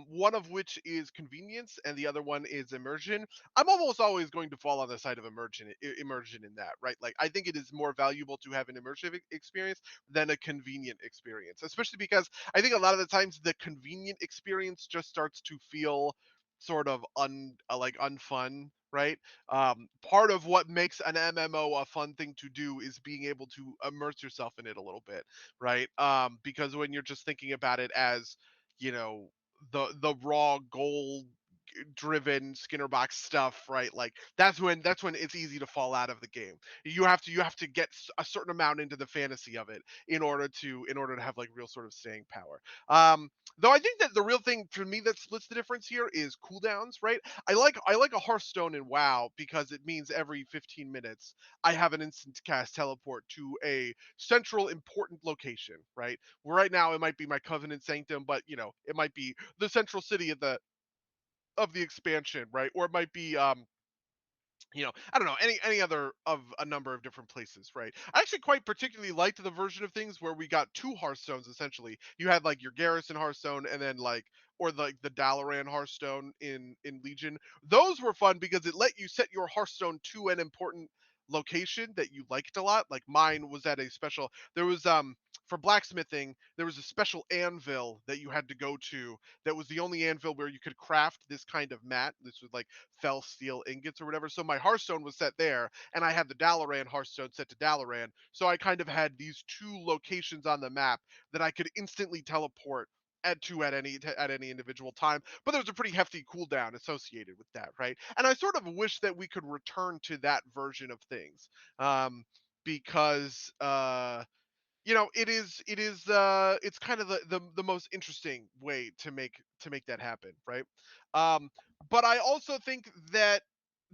one of which is convenience, and the other one is immersion. I'm almost always going to fall on the side of immersion in that, right? Like, I think it is more valuable to have an immersive experience than a convenient experience, especially because I think a lot of the times the convenient experience just starts to feel sort of like unfun, right? Part of what makes an MMO a fun thing to do is being able to immerse yourself in it a little bit, right? Because when you're just thinking about it as, you know, the raw goal driven Skinner box stuff, right? Like that's when it's easy to fall out of the game. You have to get a certain amount into the fantasy of it in order to have like real sort of staying power. Though I think that the real thing for me that splits the difference here is cooldowns, right? I like a Hearthstone in WoW because it means every 15 minutes I have an instant cast teleport to a central important location, right? Where right now it might be my Covenant Sanctum, but it might be the central city of the expansion, right? Or it might be I don't know, any other of a number of different places, right? I actually quite particularly liked the version of things where we got two Hearthstones essentially. You had like your Garrison Hearthstone and then like or like the Dalaran Hearthstone in Legion. Those were fun because it let you set your Hearthstone to an important location that you liked a lot. Like mine was at a special there was for blacksmithing, there was a special anvil that you had to go to that was the only anvil where you could craft this kind of mat. This was like fell steel ingots or whatever. So my Hearthstone was set there, and I had the Dalaran Hearthstone set to Dalaran. So I kind of had these two locations on the map that I could instantly teleport at any individual time. But there's a pretty hefty cooldown associated with that, right? And I sort of wish that we could return to that version of things, because it's kind of the most interesting way to make that happen, right? um but I also think that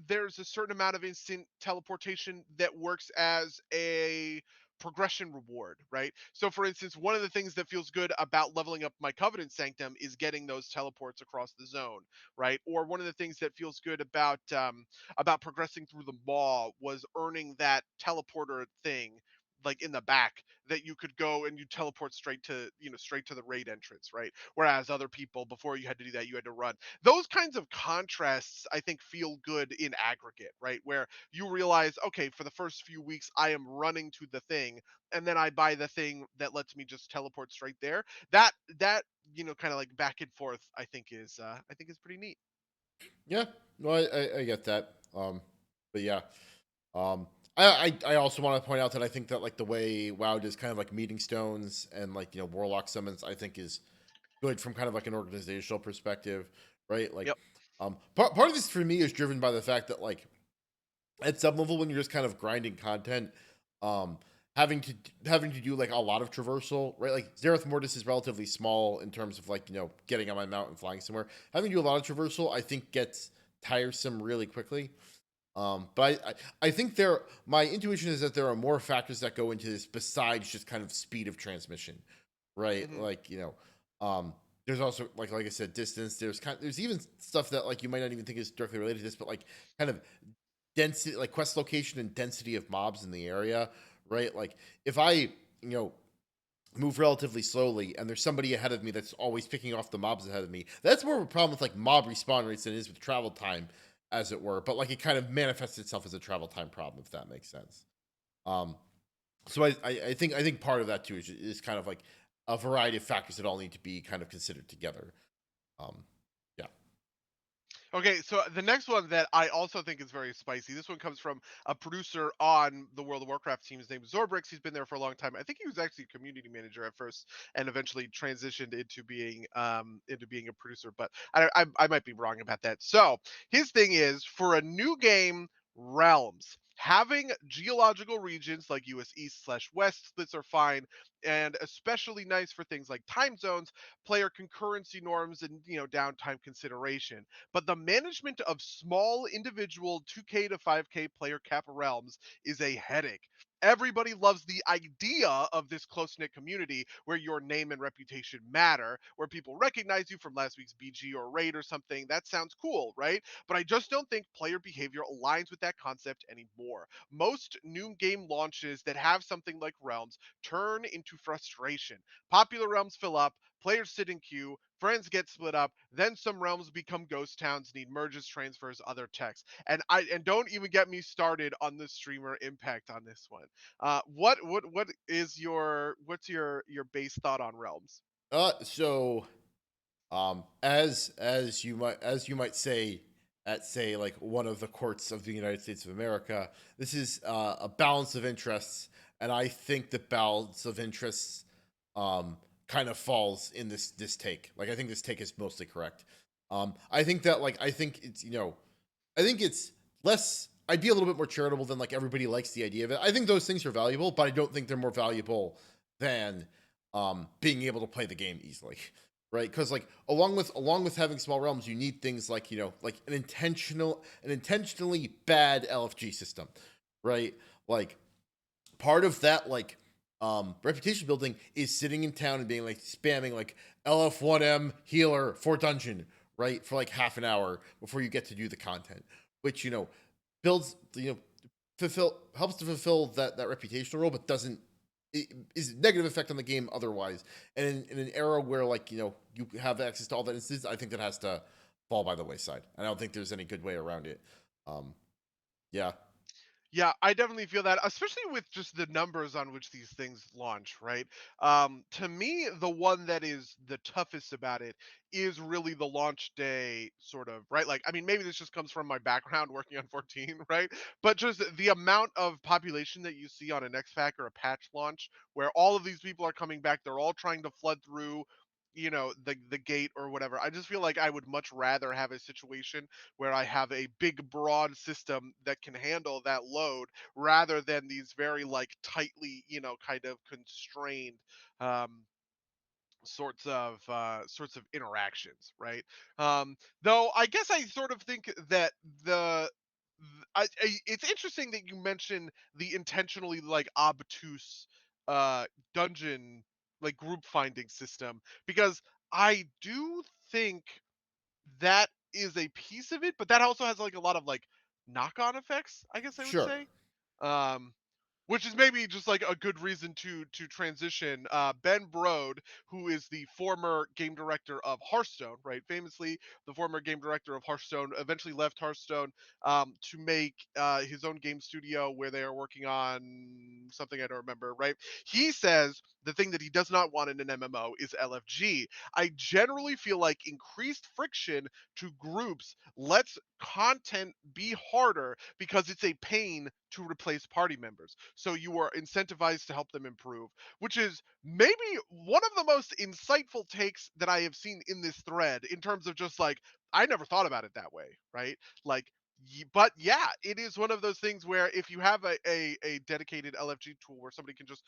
there's a certain amount of instant teleportation that works as a progression reward, right? So for instance, one of the things that feels good about leveling up my Covenant Sanctum is getting those teleports across the zone, right? Or one of the things that feels good about progressing through the Maw was earning that teleporter thing like in the back that you could go and you teleport straight to, straight to the raid entrance, right? Whereas other people, before you had to do that, you had to run. Those kinds of contrasts I think feel good in aggregate, right? Where you realize, okay, for the first few weeks I am running to the thing, and then I buy the thing that lets me just teleport straight there. That kind of like back and forth, I think is pretty neat. Yeah, no, I get that. But yeah, um, I also want to point out that I think that like the way WoW does kind of like meeting stones and like warlock summons, I think is good from kind of like an organizational perspective, right? Like, Yep. part of this for me is driven by the fact that like at some level when you're just kind of grinding content, um, having to having to do like a lot of traversal, right? Like Zereth Mortis is relatively small in terms of like getting on my mount and flying somewhere. Having to do a lot of traversal, I think gets tiresome really quickly. But I think my intuition is that there are more factors that go into this besides just kind of speed of transmission, right? Hmm. Like there's also like I said, distance. There's even stuff that like you might not even think is directly related to this, but like kind of density, like quest location and density of mobs in the area, right? Like if I move relatively slowly and there's somebody ahead of me that's always picking off the mobs ahead of me, that's more of a problem with like mob respawn rates than it is with travel time, as it were. But like it kind of manifests itself as a travel time problem, if that makes sense. um so I think part of that too is kind of like a variety of factors that all need to be kind of considered together. um yeah. Okay, so the next one that I also think is very spicy. This one comes from a producer on the World of Warcraft team. His name is Zorbrix. He's been there for a long time. I think he was actually a community manager at first, and eventually transitioned into being a producer. But I might be wrong about that. So his thing is for a new game, Realms. Having geological regions like US East/West splits are fine, and especially nice for things like time zones, player concurrency norms, and downtime consideration. But the management of small individual 2K to 5K player cap realms is a headache. Everybody loves the idea of this close knit community where your name and reputation matter, where people recognize you from last week's BG or raid or something. That sounds cool, right? But I just don't think player behavior aligns with that concept anymore. Most new game launches that have something like Realms turn into frustration. Popular realms fill up, players sit in queue, friends get split up, then some realms become ghost towns, need merges, transfers, other techs. And don't even get me started on the streamer impact on this one. What's your base thought on realms? So as you might say at say like one of the courts of the United States of America, this is a balance of interests, and I think the balance of interests um kind of falls in this take. Like I think this take is mostly correct. I think that like I think it's less. I'd be a little bit more charitable than like everybody likes the idea of it. I think those things are valuable, but I don't think they're more valuable than being able to play the game easily, right? Because like along with having small realms, you need things like like an intentionally bad LFG system, right? Like part of that like reputation building is sitting in town and being like spamming like LF1M healer for dungeon, right? For like half an hour before you get to do the content, which builds fulfill helps to fulfill that reputational role, but doesn't is a negative effect on the game otherwise. And in an era where like you have access to all that instances, I think that has to fall by the wayside. And I don't think there's any good way around it. um yeah. Yeah, I definitely feel that, especially with just the numbers on which these things launch, right? To me, the one that is the toughest about it is really the launch day, sort of, right? Like, I mean, maybe this just comes from my background working on 14, right? But just the amount of population that you see on an XFAQ or a patch launch, where all of these people are coming back, they're all trying to flood through, the gate or whatever. I just feel like I would much rather have a situation where I have a big broad system that can handle that load rather than these very like tightly, kind of constrained um sorts of interactions, right? Though I guess I sort of think that the it's interesting that you mention the intentionally like obtuse uh dungeon like group finding system, because I do think that is a piece of it, but that also has like a lot of like knock-on effects, I guess I would Sure. say. Um which is maybe just like a good reason to transition. Ben Brode, who is the former game director of Hearthstone, right? Famously, the former game director of Hearthstone eventually left Hearthstone to make his own game studio where they are working on something I don't remember, right? He says the thing that he does not want in an MMO is LFG. I generally feel like increased friction to groups lets content be harder because it's a pain to replace party members. So you are incentivized to help them improve, which is maybe one of the most insightful takes that I have seen in this thread in terms of just like, I never thought about it that way, right? Like, but yeah, it is one of those things where if you have a dedicated LFG tool where somebody can just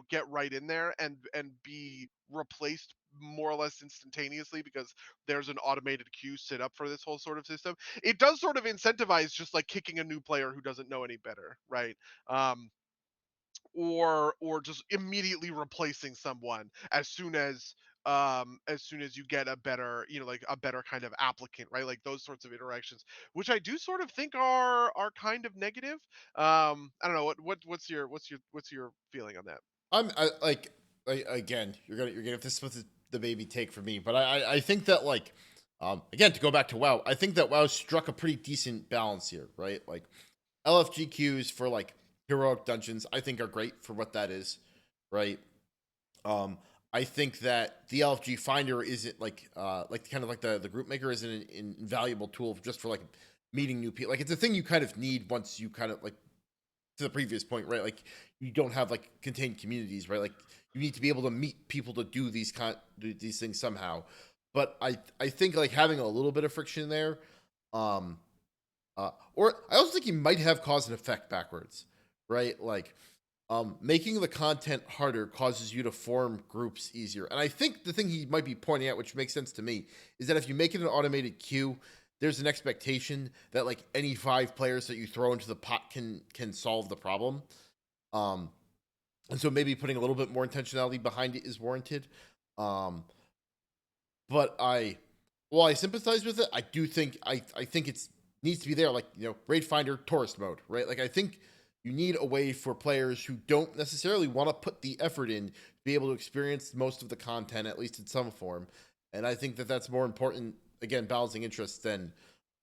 get right in there and be replaced more or less instantaneously because there's an automated queue set up for this whole sort of system, it does sort of incentivize just like kicking a new player who doesn't know any better, right? um or just immediately replacing someone as soon as you get a better, like a better kind of applicant, right? Like those sorts of interactions, which I do sort of think are kind of negative. I don't know, what's your feeling on that? Again, you're gonna this was the baby take for me, but I think that like again, to go back to WoW, I think that WoW struck a pretty decent balance here, right? Like LFG queues for like heroic dungeons, I think are great for what that is, right? Um, I think that the LFG finder isn't like kind of like the group maker isn't an invaluable tool just for like meeting new people. Like it's a thing you kind of need once you kind of like, to the previous point, right? Like you don't have like contained communities, right? Like you need to be able to meet people to do these things somehow. But I think like having a little bit of friction there, um, or I also think he might have cause and effect backwards, right? Like making the content harder causes you to form groups easier. And I think the thing he might be pointing out, which makes sense to me, is that if you make it an automated queue, there's an expectation that like any 5 players that you throw into the pot can solve the problem. Um, and so maybe putting a little bit more intentionality behind it is warranted. Um, but while I sympathize with it, I do think I think it's needs to be there, like raid finder tourist mode, right? Like I think you need a way for players who don't necessarily want to put the effort in to be able to experience most of the content, at least in some form. And I think that that's more important, again, balancing interests than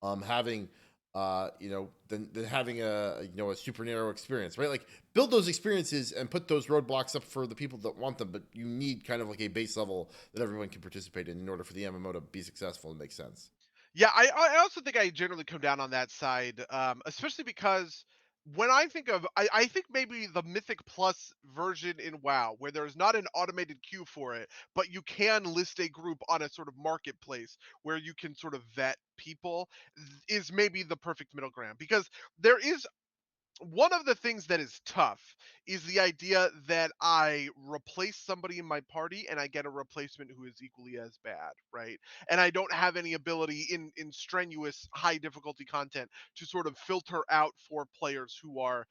having than having a super narrow experience, right? Like build those experiences and put those roadblocks up for the people that want them, but you need kind of like a base level that everyone can participate in order for the MMO to be successful and make sense. Yeah, I also think I generally come down on that side, especially because when I think of, I think maybe the Mythic Plus version in WoW, where there's not an automated queue for it, but you can list a group on a sort of marketplace where you can sort of vet people, is maybe the perfect middle ground. Because there is one of the things that is tough is the idea that I replace somebody in my party and I get a replacement who is equally as bad, right? And I don't have any ability in strenuous high difficulty content to sort of filter out for players who are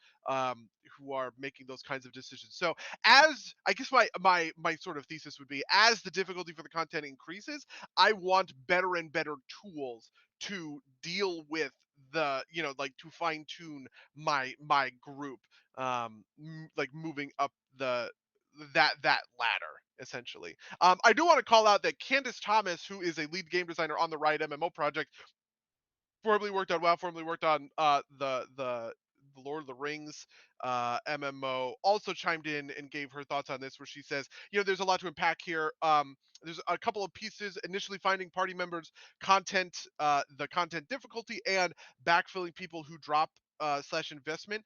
making those kinds of decisions. So as I guess my sort of thesis would be, as the difficulty for the content increases, I want better and better tools to deal with like to fine tune my group, like moving up that ladder essentially. I do want to call out that Candace Thomas, who is a lead game designer on the Riot MMO project, formerly worked on WoW, formerly worked on the Lord of the Rings MMO, also chimed in and gave her thoughts on this, where she says, there's a lot to unpack here. There's a couple of pieces: initially finding party members, the content difficulty, and backfilling people who drop slash investment.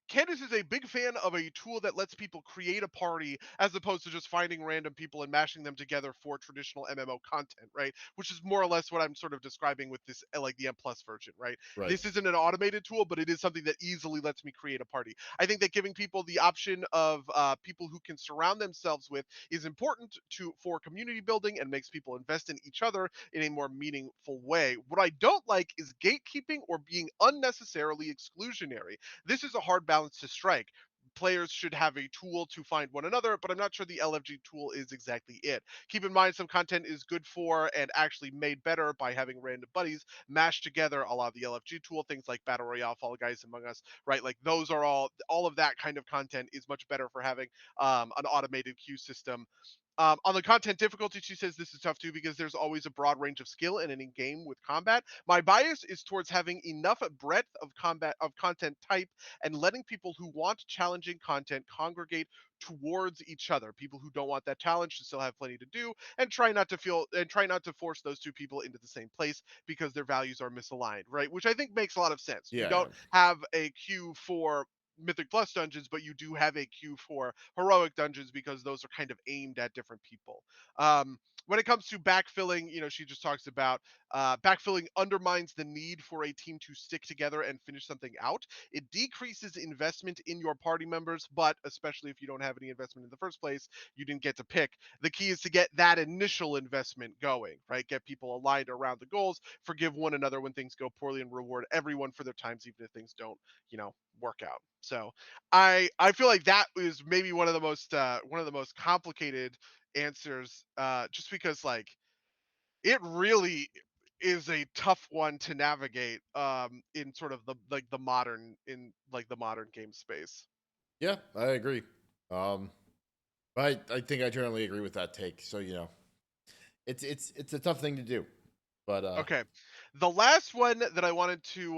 Candace is a big fan of a tool that lets people create a party as opposed to just finding random people and mashing them together for traditional MMO content, right? Which is more or less what I'm sort of describing with this, like the M plus version, right? Right. This isn't an automated tool, but it is something that easily lets me create a party. I think that giving people the option of people who can surround themselves with is important for community building and makes people invest in each other in a more meaningful way. What I don't like is gatekeeping or being unnecessarily exclusionary. This is a hard balance to strike. Players should have a tool to find one another, but I'm not sure the LFG tool is exactly it. Keep in mind, some content is good for and actually made better by having random buddies mashed together a lot of the LFG tool, things like Battle Royale, Fall Guys Among Us, right? Like those are all of that kind of content is much better for having an automated queue system. On the content difficulty, she says this is tough too because there's always a broad range of skill in any game with combat. My bias is towards having enough breadth of combat of content type and letting people who want challenging content congregate towards each other. People who don't want that challenge should still have plenty to do and try not to force those two people into the same place because their values are misaligned, right? Which I think makes a lot of sense. You Yeah. don't have a queue for Mythic Plus dungeons, but you do have a queue for heroic dungeons because those are kind of aimed at different people. When it comes to backfilling, she just talks about backfilling undermines the need for a team to stick together and finish something out. It decreases investment in your party members, but especially if you don't have any investment in the first place, you didn't get to pick. The key is to get that initial investment going, right? Get people aligned around the goals, forgive one another when things go poorly, and reward everyone for their times, even if things don't, work out. So I feel like that is maybe one of the most complicated answers, just because like it really is a tough one to navigate in sort of the modern game space. Yeah, I agree. Um, I think I generally agree with that take. So it's a tough thing to do, but Okay. The last one that I wanted to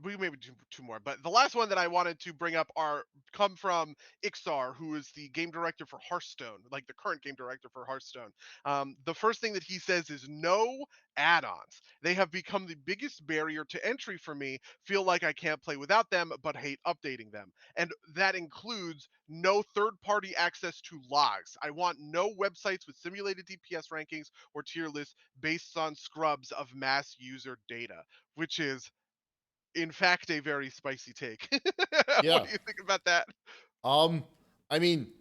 we maybe do two more, but the last one that I wanted to bring up are come from Ixar, who is the game director for Hearthstone, like the current game director for Hearthstone. The first thing that he says is no add-ons. They have become the biggest barrier to entry for me. Feel like I can't play without them, but hate updating them. And that includes no third-party access to logs. I want no websites with simulated DPS rankings or tier lists based on scrubs of mass user data, which is in fact a very spicy take. What yeah. do you think about that? Um, I mean,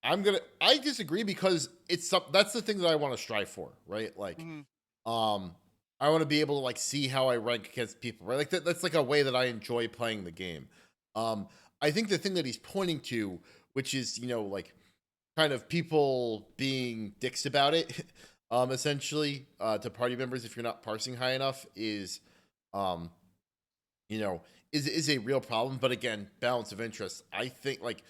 I disagree because that's the thing that I want to strive for, right? Like, Mhm. um, I want to be able to like see how I rank against people, right? Like that's like a way that I enjoy playing the game. Um, I think the thing that he's pointing to, which is like kind of people being dicks about it, essentially, to party members if you're not parsing high enough um, you know, is a real problem. But again, balance of interest. I think like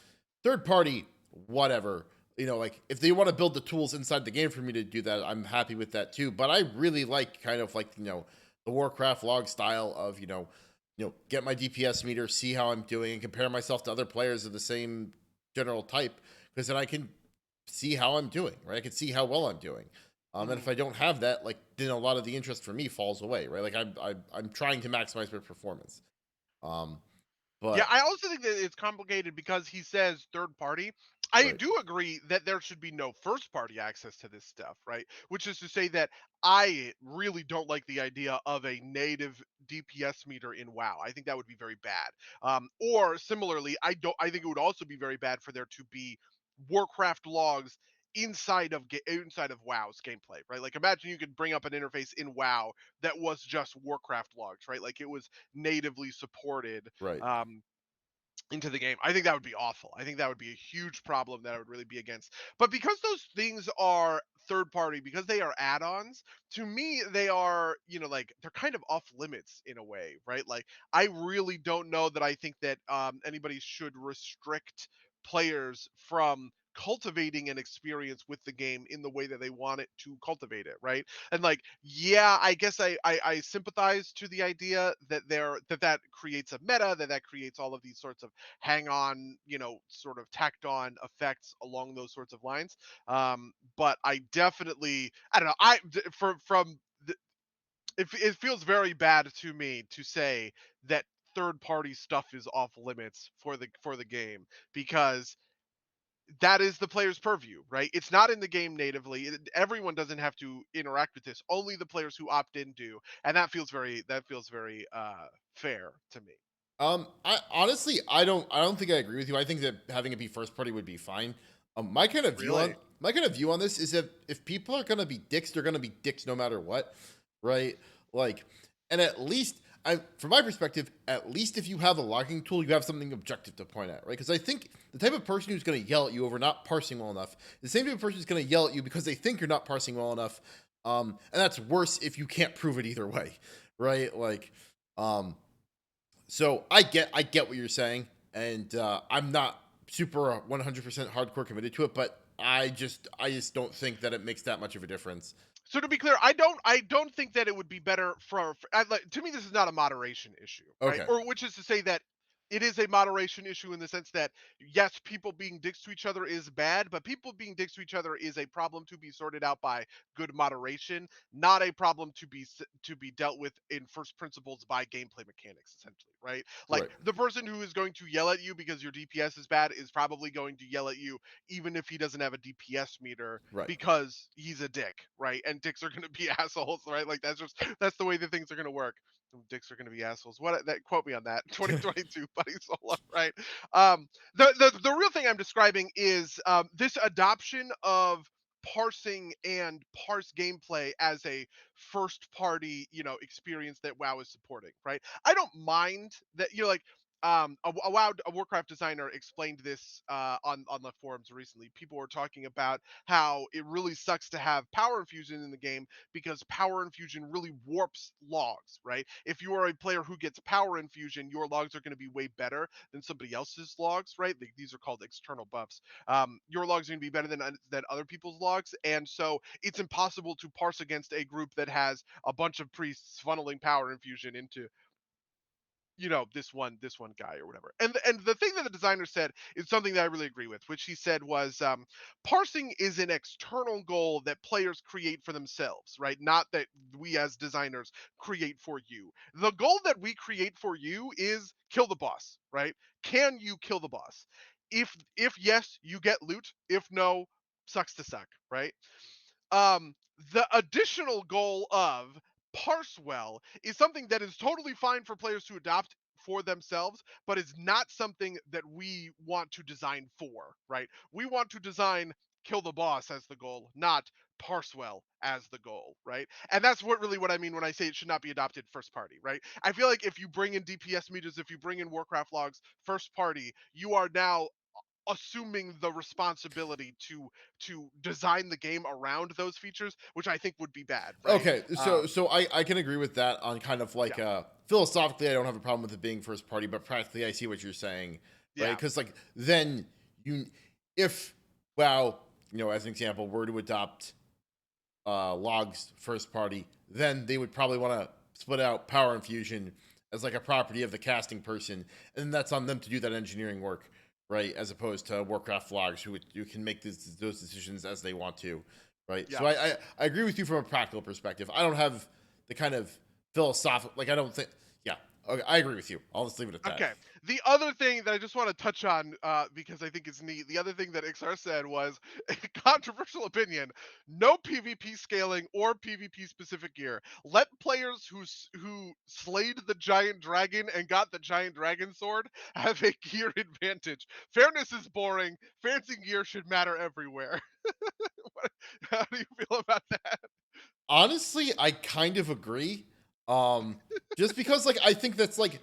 third party, whatever. Like if they want to build the tools inside the game for me to do that, I'm happy with that too. But I really like kind of like the Warcraft log style of get my DPS meter, see how I'm doing, and compare myself to other players of the same general type, because then I can see how I'm doing, right? I can see how well I'm doing. And if Mhm. I don't have that, like then a lot of the interest for me falls away, right? Like I'm trying to maximize my performance. Um, Yeah, but I also think that it's complicated because he says third party. I right, do agree that there should be no first party access to this stuff, right? Which is to say that I really don't like the idea of a native DPS meter in WoW. I think that would be very bad. Or similarly, I think it would also be very bad for there to be Warcraft logs inside of WoW's gameplay, right? Like imagine you could bring up an interface in WoW that was just Warcraft logs, right? Like it was natively supported right, um, into the game. I think that would be awful. I think that would be a huge problem that I would really be against. But because those things are third party, because they are add-ons, to me they are, like they're kind of off limits in a way, right? Like I really don't know that I think that anybody should restrict players from cultivating an experience with the game in the way that they want it to cultivate it, right? And like yeah, I guess I sympathize to the idea that that creates a meta, that creates all of these sorts of hang on, sort of tacked on effects along those sorts of lines. But I definitely, I don't know, from the, it feels very bad to me to say that third-party stuff is off limits for the game, because that is the player's purview, right? It's not in the game natively. Everyone doesn't have to interact with this. Only the players who opt in do, and that feels very fair to me. I honestly, I don't think I agree with you. I think that having it be first party would be fine. My kind of view on Really? this is that if people are gonna be dicks, they're gonna be dicks no matter what, right? Like, and at least from my perspective, at least if you have a logging tool, you have something objective to point at, right? Because I think the type of person who's gonna yell at you over not parsing well enough, the same type of person who's gonna yell at you because they think you're not parsing well enough, and that's worse if you can't prove it either way, right? Like, um. So I get what you're saying, and I'm not super 100% hardcore committed to it, but I just don't think that it makes that much of a difference. So to be clear, I don't think that it would be better like, to me this is not a moderation issue, right? Okay, Or which is to say that it is a moderation issue in the sense that yes, people being dicks to each other is bad, but people being dicks to each other is a problem to be sorted out by good moderation, not a problem to be dealt with in first principles by gameplay mechanics, essentially, right? Like, right, the person who is going to yell at you because your DPS is bad is probably going to yell at you even if he doesn't have a DPS meter, right. because he's a dick, right? And dicks are going to be assholes, right? Like, that's the way that things are going to work. Dicks are going to be assholes. What that quote me on that? 2022, Buddy Solo, right? The real thing I'm describing is this adoption of parsing and parse gameplay as a first party, experience that WoW is supporting, right? I don't mind that, like, a Warcraft designer explained this on the forums recently. People were talking about how it really sucks to have power infusion in the game because power infusion really warps logs, right? If you are a player who gets power infusion, your logs are going to be way better than somebody else's logs, right? These are called external buffs. Your logs are going to be better than other people's logs, and so it's impossible to parse against a group that has a bunch of priests funneling power infusion into, this one guy or whatever. And the thing that the designer said is something that I really agree with, which he said was, parsing is an external goal that players create for themselves, right? Not that we as designers create for you. The goal that we create for you is kill the boss, right? Can you kill the boss? If yes, you get loot. If no, sucks to suck, right? um the additional goal of parse well is something that is totally fine for players to adopt for themselves, but is not something that we want to design for, right? We want to design kill the boss as the goal, not parse well as the goal, right? And that's what I mean when I say it should not be adopted first party, right? I feel like if you bring in DPS meters, if you bring in Warcraft logs first party, you are now assuming the responsibility to design the game around those features, which I think would be bad, right? Okay, so I can agree with that on kind of like Yeah, philosophically, I don't have a problem with it being first party, but practically, I see what you're saying, right? yeah, Because like then you, if WoW, as an example, were to adopt logs first party, then they would probably want to split out power infusion as like a property of the casting person, and that's on them to do that engineering work, right? As opposed to Warcraft logs, who can make those decisions as they want to, right? So yeah. I agree with you from a practical perspective. I don't have the kind of philosophical, like I don't think, yeah, okay, I agree with you. I'll just leave it at that. Okay. The other thing that I just want to touch on, because I think it's neat, the other thing that XR said was a controversial opinion: no PvP scaling or PvP specific gear. Let players who slayed the giant dragon and got the giant dragon sword have a gear advantage. Fairness is boring. Fancy gear should matter everywhere. How do you feel about that? Honestly, I kind of agree. Just because like I think that's like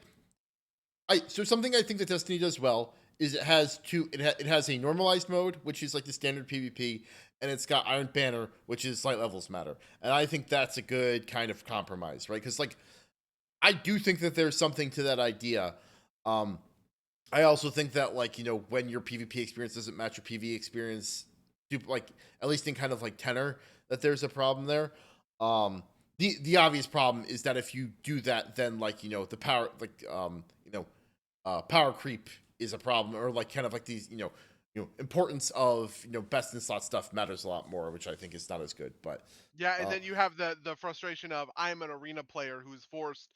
so something I think that Destiny does well is it has a normalized mode, which is like the standard PvP, and it's got Iron Banner, which is slight levels matter. And I think that's a good kind of compromise, right? Because like I do think that there's something to that idea. Um, I also think that like when your PvP experience doesn't match your PvE experience, like at least in kind of like tenor, that there's a problem there. The obvious problem is that if you do that, then like the power power creep is a problem, or like kind of like these importance of best in slot stuff matters a lot more, which I think is not as good. But Yeah, and uh, then you have the frustration of I'm an arena player who's forced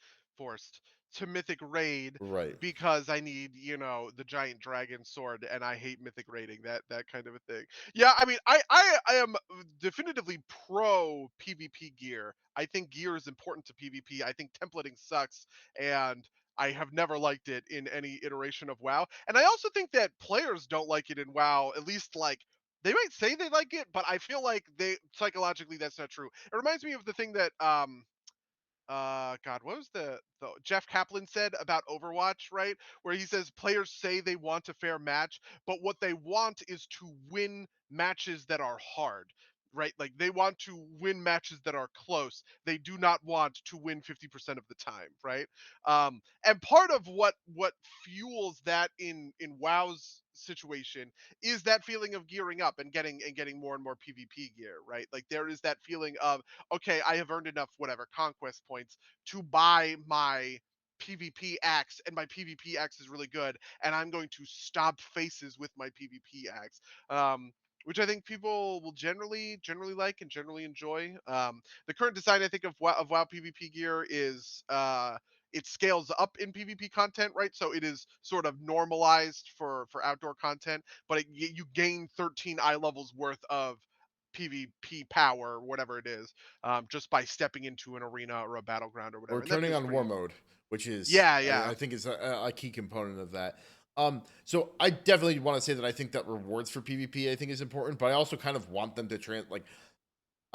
to Mythic Raid Right. because I need, the giant dragon sword and I hate Mythic raiding, that kind of a thing. Yeah, I mean, I am definitively pro PvP gear. I think gear is important to PvP. I think templating sucks, and I have never liked it in any iteration of WoW. And I also think that players don't like it in WoW, at least like they might say they like it, but I feel like they psychologically that's not true. It reminds me of the thing that God, what was the Jeff Kaplan said about Overwatch, right? Where he says players say they want a fair match, but what they want is to win matches that are hard, right? Like they want to win matches that are close. They do not want to win 50% of the time, right? And part of what fuels that in WoW's situation is that feeling of gearing up and getting more and more PvP gear, right? Like there is that feeling of, okay, I have earned enough whatever conquest points to buy my PvP axe, and my PvP axe is really good, and I'm going to stomp faces with my PvP axe. Which I think people will generally like and generally enjoy. The current design I think of WoW PvP gear is it scales up in PvP content, right? So it is sort of normalized for outdoor content, but you gain 13 eye levels worth of PvP power, whatever it is, just by stepping into an arena or a battleground or Or whatever. And that turning feels on pretty war cool. mode, which is Yeah, I, yeah. I think is a key component of that. So I definitely want to say that I think that rewards for PvP I think is important, but I also kind of want them to like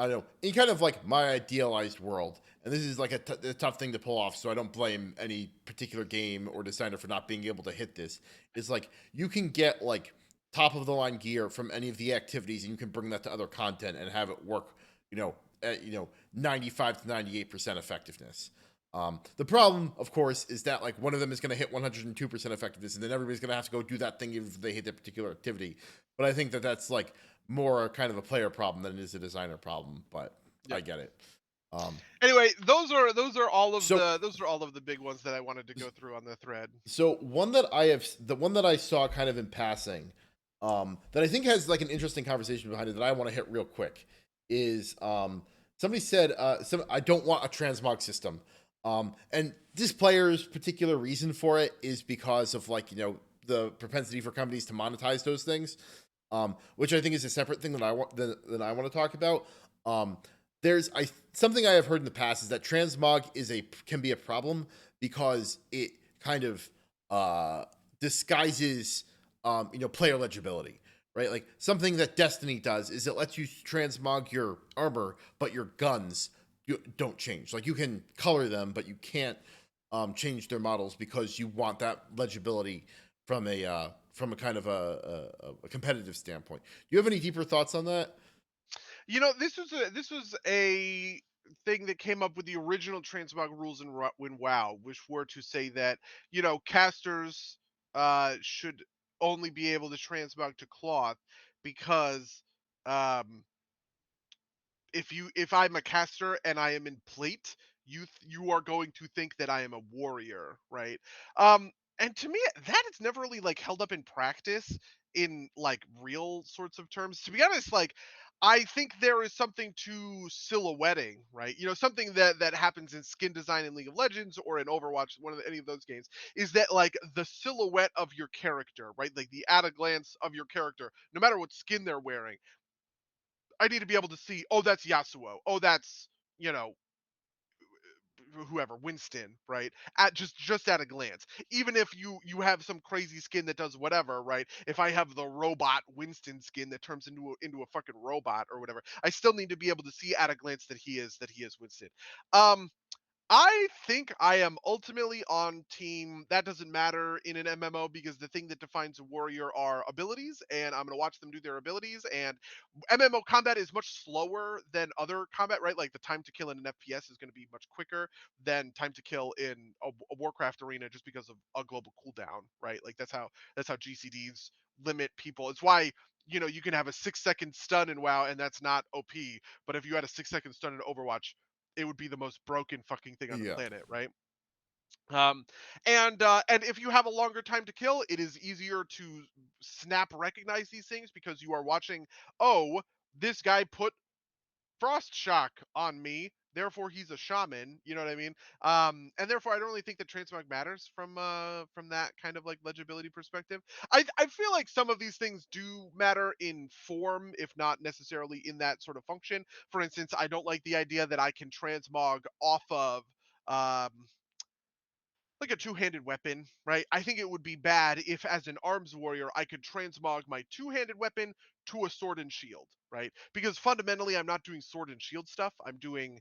I don't know, in kind of like my idealized world, and this is like a tough thing to pull off, so I don't blame any particular game or designer for not being able to hit this. Is like you can get like top of the line gear from any of the activities, and you can bring that to other content and have it work. At 95 to 98% effectiveness. The problem, of course, is that like one of them is going to hit 102% effectiveness, and then everybody's going to have to go do that thing if they hit that particular activity. But I think that that's like more kind of a player problem than it is a designer problem. But I Yep. get it. Um, Anyway, those are all of so the big ones that I wanted to go through on the thread. so the one that I saw kind of in passing, that I think has like an interesting conversation behind it that I want to hit real quick is somebody said I don't want a transmog system. And this player's particular reason for it is because of like, the propensity for companies to monetize those things. Which I think is a separate thing that I want to talk about. There's something I have heard in the past is that transmog can be a problem because it kind of disguises player legibility, right? Like something that Destiny does is it lets you transmog your armor, but your guns don't change. Like you can color them, but you can't change their models because you want that legibility from a kind of a competitive standpoint. Do you have any deeper thoughts on that? This was a thing that came up with the original transmog rules in WoW, which were to say that casters should only be able to transmog to cloth because um, if I'm a caster and I am in plate, you are going to think that I am a warrior, right? And to me, that is never really like held up in practice in like real sorts of terms. To be honest, like I think there is something to silhouetting, right? Something that happens in skin design in League of Legends or in Overwatch, any of those games, is that like the silhouette of your character, right? Like the at a glance of your character, no matter what skin they're wearing, I need to be able to see, oh, that's Yasuo. Oh, that's, you know, whoever, Winston, right? At just at a glance. Even if you have some crazy skin that does whatever, right? If I have the robot Winston skin that turns into a fucking robot or whatever, I still need to be able to see at a glance that he is Winston. Um I think I am ultimately on team that doesn't matter in an MMO because the thing that defines a warrior are abilities, and I'm going to watch them do their abilities. And MMO combat is much slower than other combat, right? Like the time to kill in an FPS is going to be much quicker than time to kill in a Warcraft arena just because of a global cooldown, right? Like that's how GCDs limit people. It's why you can have a 6-second stun in WoW and that's not OP, but if you had a 6-second stun in Overwatch, it would be the most broken fucking thing on the Yeah. planet, right? Um, and if you have a longer time to kill, it is easier to snap recognize these things because you are watching. Oh, this guy put frost shock on me. therefore he's a shaman. You know what I mean? And therefore I don't really think that transmog matters from that kind of like legibility perspective. I feel like some of these things do matter in form, if not necessarily in that sort of function. For instance, I don't like the idea that I can transmog off of um like a two-handed weapon, right? I think it would be bad if, as an arms warrior, I could transmog my two-handed weapon to a sword and shield, right? Because fundamentally, I'm not doing sword and shield stuff. I'm doing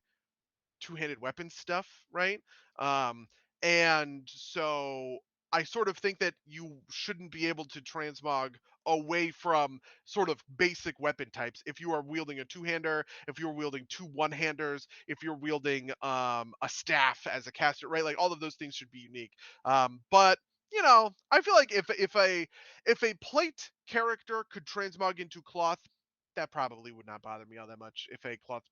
two-handed weapon stuff, right? Um, and so I sort of think that you shouldn't be able to transmog away from sort of basic weapon types. If you are wielding a two-hander, if you're wielding two one-handers, if you're wielding a staff as a caster, right? Like all of those things should be unique. But you know, I feel like if a plate character could transmog into cloth, that probably would not bother me all that much. If a cloth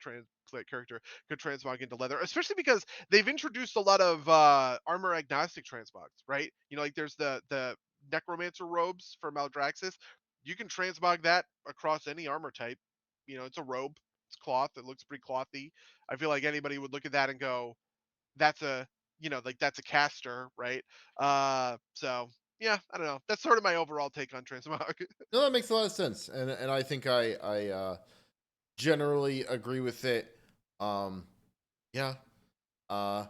plate character could transmog into leather, especially because they've introduced a lot of armor agnostic transmogs, right? You know, like there's the necromancer robes for Maldraxxus. You can transmog that across any armor type. You know, it's a robe, it's cloth, it looks pretty clothy. I feel like anybody would look at that and go, that's a, you know, like that's a caster, right? So yeah, I don't know. That's sort of my overall take on transmog. No, that makes a lot of sense, and I think I generally agree with it. Um, yeah, uh,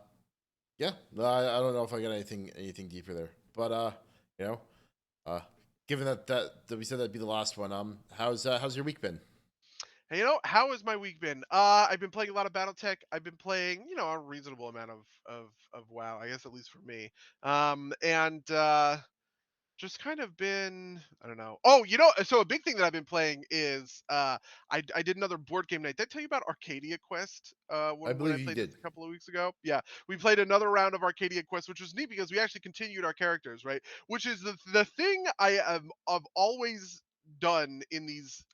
yeah. No, I don't know if I got anything deeper there, but you know, uh, given that we said that'd be the last one, how's your week been? Hey, you know, how has my week been? I've been playing a lot of BattleTech. I've been playing, you know, a reasonable amount of WoW, I guess at least for me. And just kind of been, I don't know. Oh, you know, so a big thing that I've been playing is I did another board game night. Did I tell you about Arcadia Quest I when I believe you played this did. a couple of weeks ago? Yeah, we played another round of Arcadia Quest, which was neat because we actually continued our characters, right? Which is the thing I have always done in these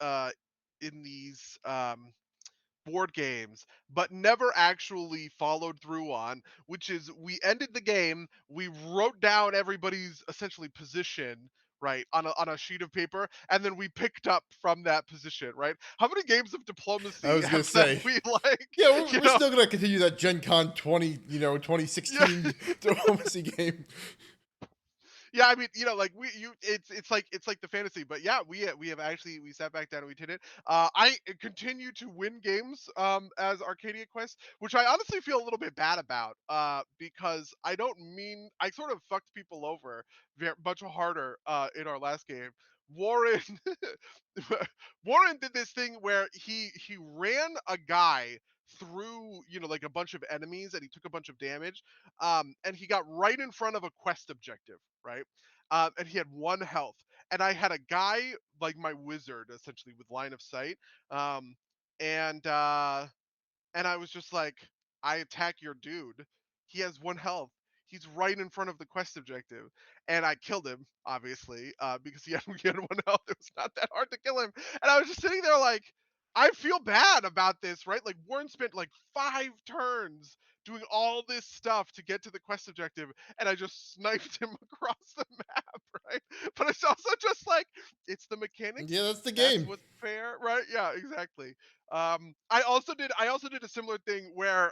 board games, but never actually followed through on, which is we ended the game, we wrote down everybody's essentially position, right, on a sheet of paper, and then we picked up from that position, right? How many games of I diplomacy was gonna have say, we like, yeah, you we're know, still gonna continue that Gen Con yeah. 2016 diplomacy game. Yeah, I mean, you know, like it's like the fantasy, but yeah, we have actually we sat back down and we did it. I continue to win games as Arcadia Quest, which I honestly feel a little bit bad about because I sort of fucked people over much harder in our last game. Warren Warren did this thing where he ran a guy through, you know, like a bunch of enemies and he took a bunch of damage, and he got right in front of a quest objective, right? And he had one health, and I had a guy like my wizard essentially with line of sight, um, and uh, and I was just like, I attack your dude. He has one health. He's right in front of the quest objective, and I killed him obviously because he had one health. It was not that hard to kill him, and I was just sitting there like, I feel bad about this, right? Like Warren spent like 5 turns doing all this stuff to get to the quest objective, and I just sniped him across the map, right? But it's also just like it's the Yeah, mechanics. that's the That's game. what's fair, right? Yeah, exactly. I also did a similar thing where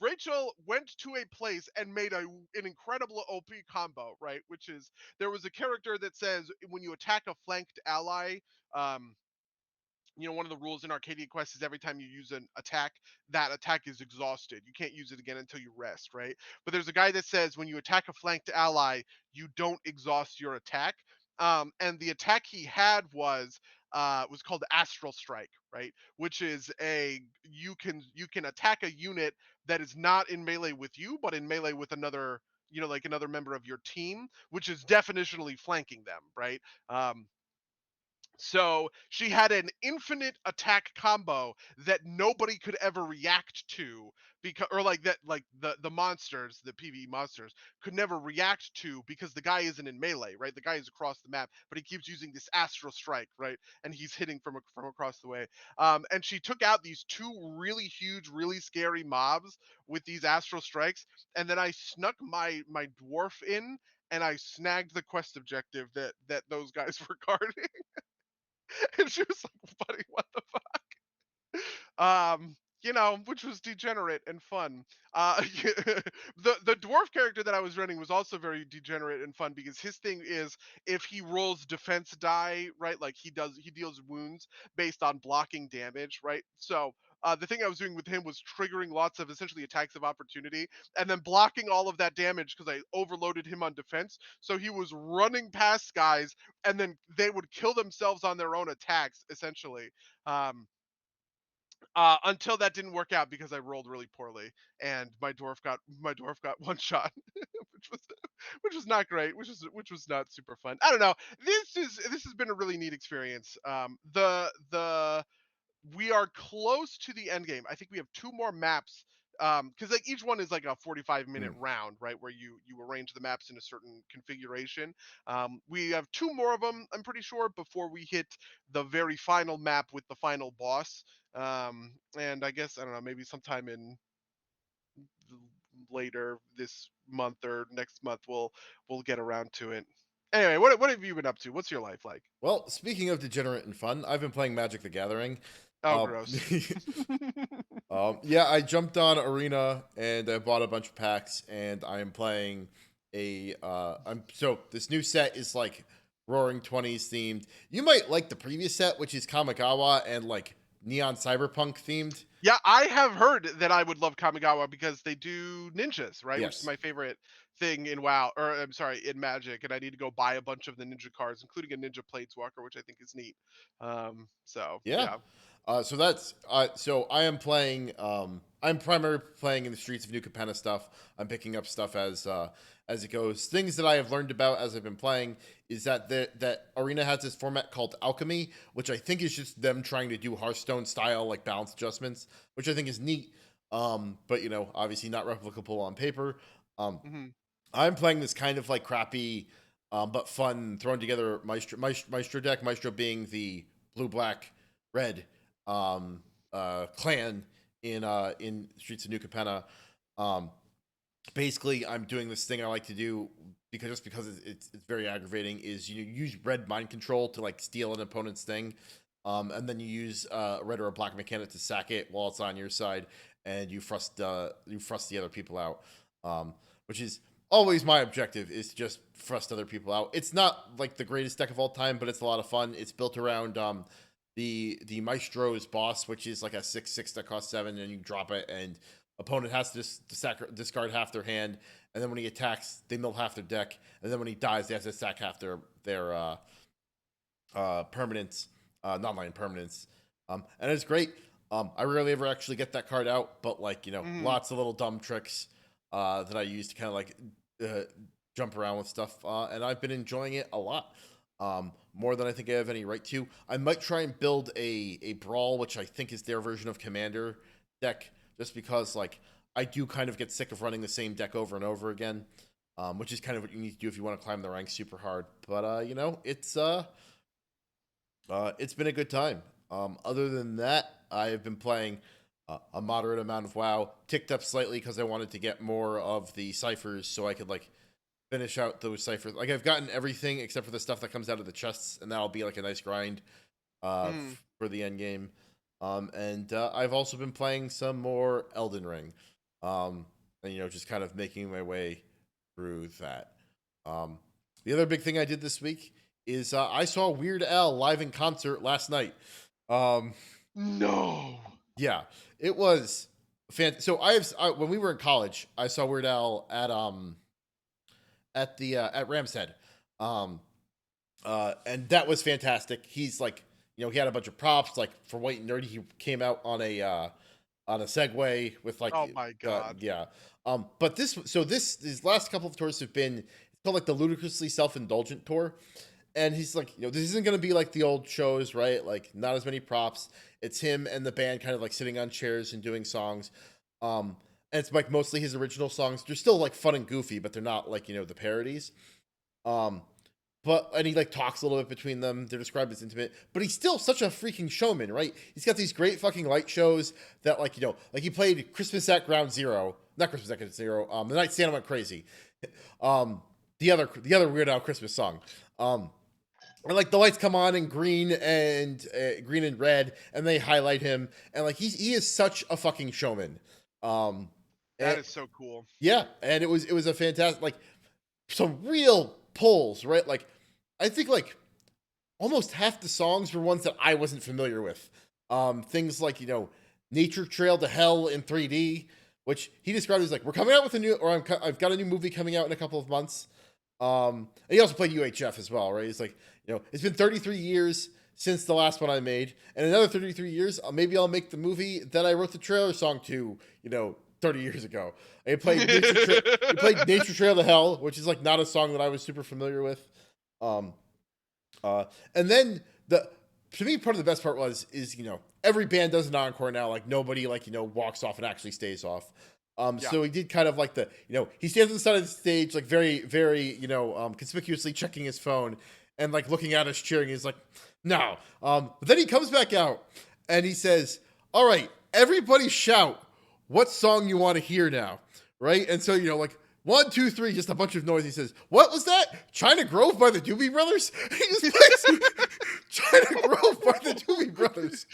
Rachel went to a place and made an incredible OP combo, right? Which is there was a character that says when you attack a flanked ally, um, you know, one of the rules in Arcadia Quest is every time you use an attack, that attack is exhausted. You can't use it again until you rest, right? But there's a guy that says when you attack a flanked ally, you don't exhaust your attack. And the attack he had was called Astral Strike, right? Which is a you can attack a unit that is not in melee with you, but in melee with another, you know, like another member of your team, which is definitionally flanking them, right? So she had an infinite attack combo that nobody could ever react to because or like that like the monsters, the PvE monsters could never react to because the guy isn't in melee, right? The guy is across the map, but he keeps using this astral strike, right? And he's hitting from across the way. And she took out these two really huge, really scary mobs with these astral strikes, and then I snuck my dwarf in and I snagged the quest objective that those guys were guarding. And she was like, buddy, what the fuck? You know, which was degenerate and fun. The dwarf character that I was running was also very degenerate and fun because his thing is if he rolls defense die, right, like he deals wounds based on blocking damage, right? So the thing I was doing with him was triggering lots of essentially attacks of opportunity and then blocking all of that damage because I overloaded him on defense. So he was running past guys and then they would kill themselves on their own attacks, essentially. Um, until that didn't work out because I rolled really poorly and my dwarf got one shot, which was which was not great, which was not super fun. I don't know. This has been a really neat experience. The we are close to the end game. I think we have two more maps. Because like each one is like a 45-minute Mm. round, right, where you arrange the maps in a certain configuration. We have two more of them, I'm pretty sure, before we hit the very final map with the final boss. And I guess I don't know, maybe sometime in later this month or next month we'll get around to it. Anyway, what have you been up to? What's your life like? Well, speaking of degenerate and fun, I've been playing Magic the Gathering. Oh, Um, gross. yeah, I jumped on Arena and I bought a bunch of packs, and I am playing a. I'm so this new set is like Roaring Twenties themed. You might like the previous set, which is Kamigawa and like neon cyberpunk themed. Yeah, I have heard that I would love Kamigawa because they do ninjas, right? Which is Yes. my favorite thing in WoW, or I'm sorry, in Magic, and I need to go buy a bunch of the ninja cards, including a ninja planeswalker, which I think is neat. So Yeah. yeah. So that's so I am playing. I'm primarily playing in the streets of New Capenna stuff. I'm picking up stuff as it goes. Things that I have learned about as I've been playing is that that Arena has this format called Alchemy, which I think is just them trying to do Hearthstone style like balance adjustments, which I think is neat. But obviously not replicable on paper. Um, Hmm. I'm playing this kind of like crappy, but fun thrown together Maestro deck. Maestro being the blue, black, red clan in Streets of New Capenna. Um, Basically, I'm doing this thing I like to do because it's very aggravating. Is you use red mind control to like steal an opponent's thing, and then you use a red or a black mechanic to sack it while it's on your side, and you frust the other people out, which is always my objective is to just frust other people out. It's not like the greatest deck of all time, but it's a lot of fun. It's built around the Maestro's boss, which is like a 6/6 that costs 7, and you drop it, and opponent has to discard half their hand, and then when he attacks, they mill half their deck, and then when he dies, they have to sack half their permanents, non-land permanents, and it's great. I rarely ever actually get that card out, but like Hmm. lots of little dumb tricks that I use to kind of like uh, jump around with stuff, and I've been enjoying it a lot. More than I think I have any right to. I might try and build a brawl, which I think is their version of Commander deck, just because like I do kind of get sick of running the same deck over and over again, which is kind of what you need to do if you want to climb the ranks super hard. But it's been a good time. Other than that, I have been playing a moderate amount of WoW, ticked up slightly because I wanted to get more of the ciphers so I could like finish out those ciphers. Like I've gotten everything except for the stuff that comes out of the chests, and that'll be like a nice grind Hmm. for the end game. And I've also been playing some more Elden Ring, and just kind of making my way through that. Um, the other big thing I did this week is I saw Weird Al live in concert last night. Um, No. yeah, it was so when we were in college, I saw Weird Al at Ram's Head. Um, and that was fantastic. He's like, he had a bunch of props. Like for White and Nerdy, he came out on a Segway with like, Oh my god. yeah. But these last couple of tours have been it's called like the ludicrously self indulgent tour, and he's like, this isn't gonna be like the old shows, right? Like not as many props. It's him and the band kind of like sitting on chairs and doing songs. And it's like mostly his original songs. They're still like fun and goofy, but they're not like the parodies. Um, and he like talks a little bit between them. They're described as intimate, but he's still such a freaking showman, right? He's got these great fucking light shows that like like he played Christmas at Ground Zero, not Christmas at Ground Zero. The night Santa went crazy. The other Weird Al Christmas song. and like the lights come on in green and red, and they highlight him, and like he is such a fucking showman. Um, That and, is so cool. yeah, and it was a fantastic, like, some real pulls, right? Like, I think like almost half the songs were ones that I wasn't familiar with. Things like, Nature Trail to Hell in 3D, which he described as like, we're coming out with a new, or I've got a new movie coming out in a couple of months. And he also played UHF as well, right? He's like, it's been 33 years since the last one I made, and another 33 years, maybe I'll make the movie that I wrote the trailer song to, 30 years ago. He played Nature Trail to Hell, which is like not a song that I was super familiar with. Um, and then to me, part of the best part is every band does an encore now. Like nobody walks off and actually stays off. Yeah. So he did kind of like he stands on the side of the stage, like very, very, conspicuously checking his phone and like looking at us cheering. He's like, no. But then he comes back out and he says, all right, everybody shout what song you want to hear now. Right. And so, like, 1, 2, 3, just a bunch of noise. He says, what was that? China Grove by the Doobie Brothers? He just plays China Grove by the Doobie Brothers.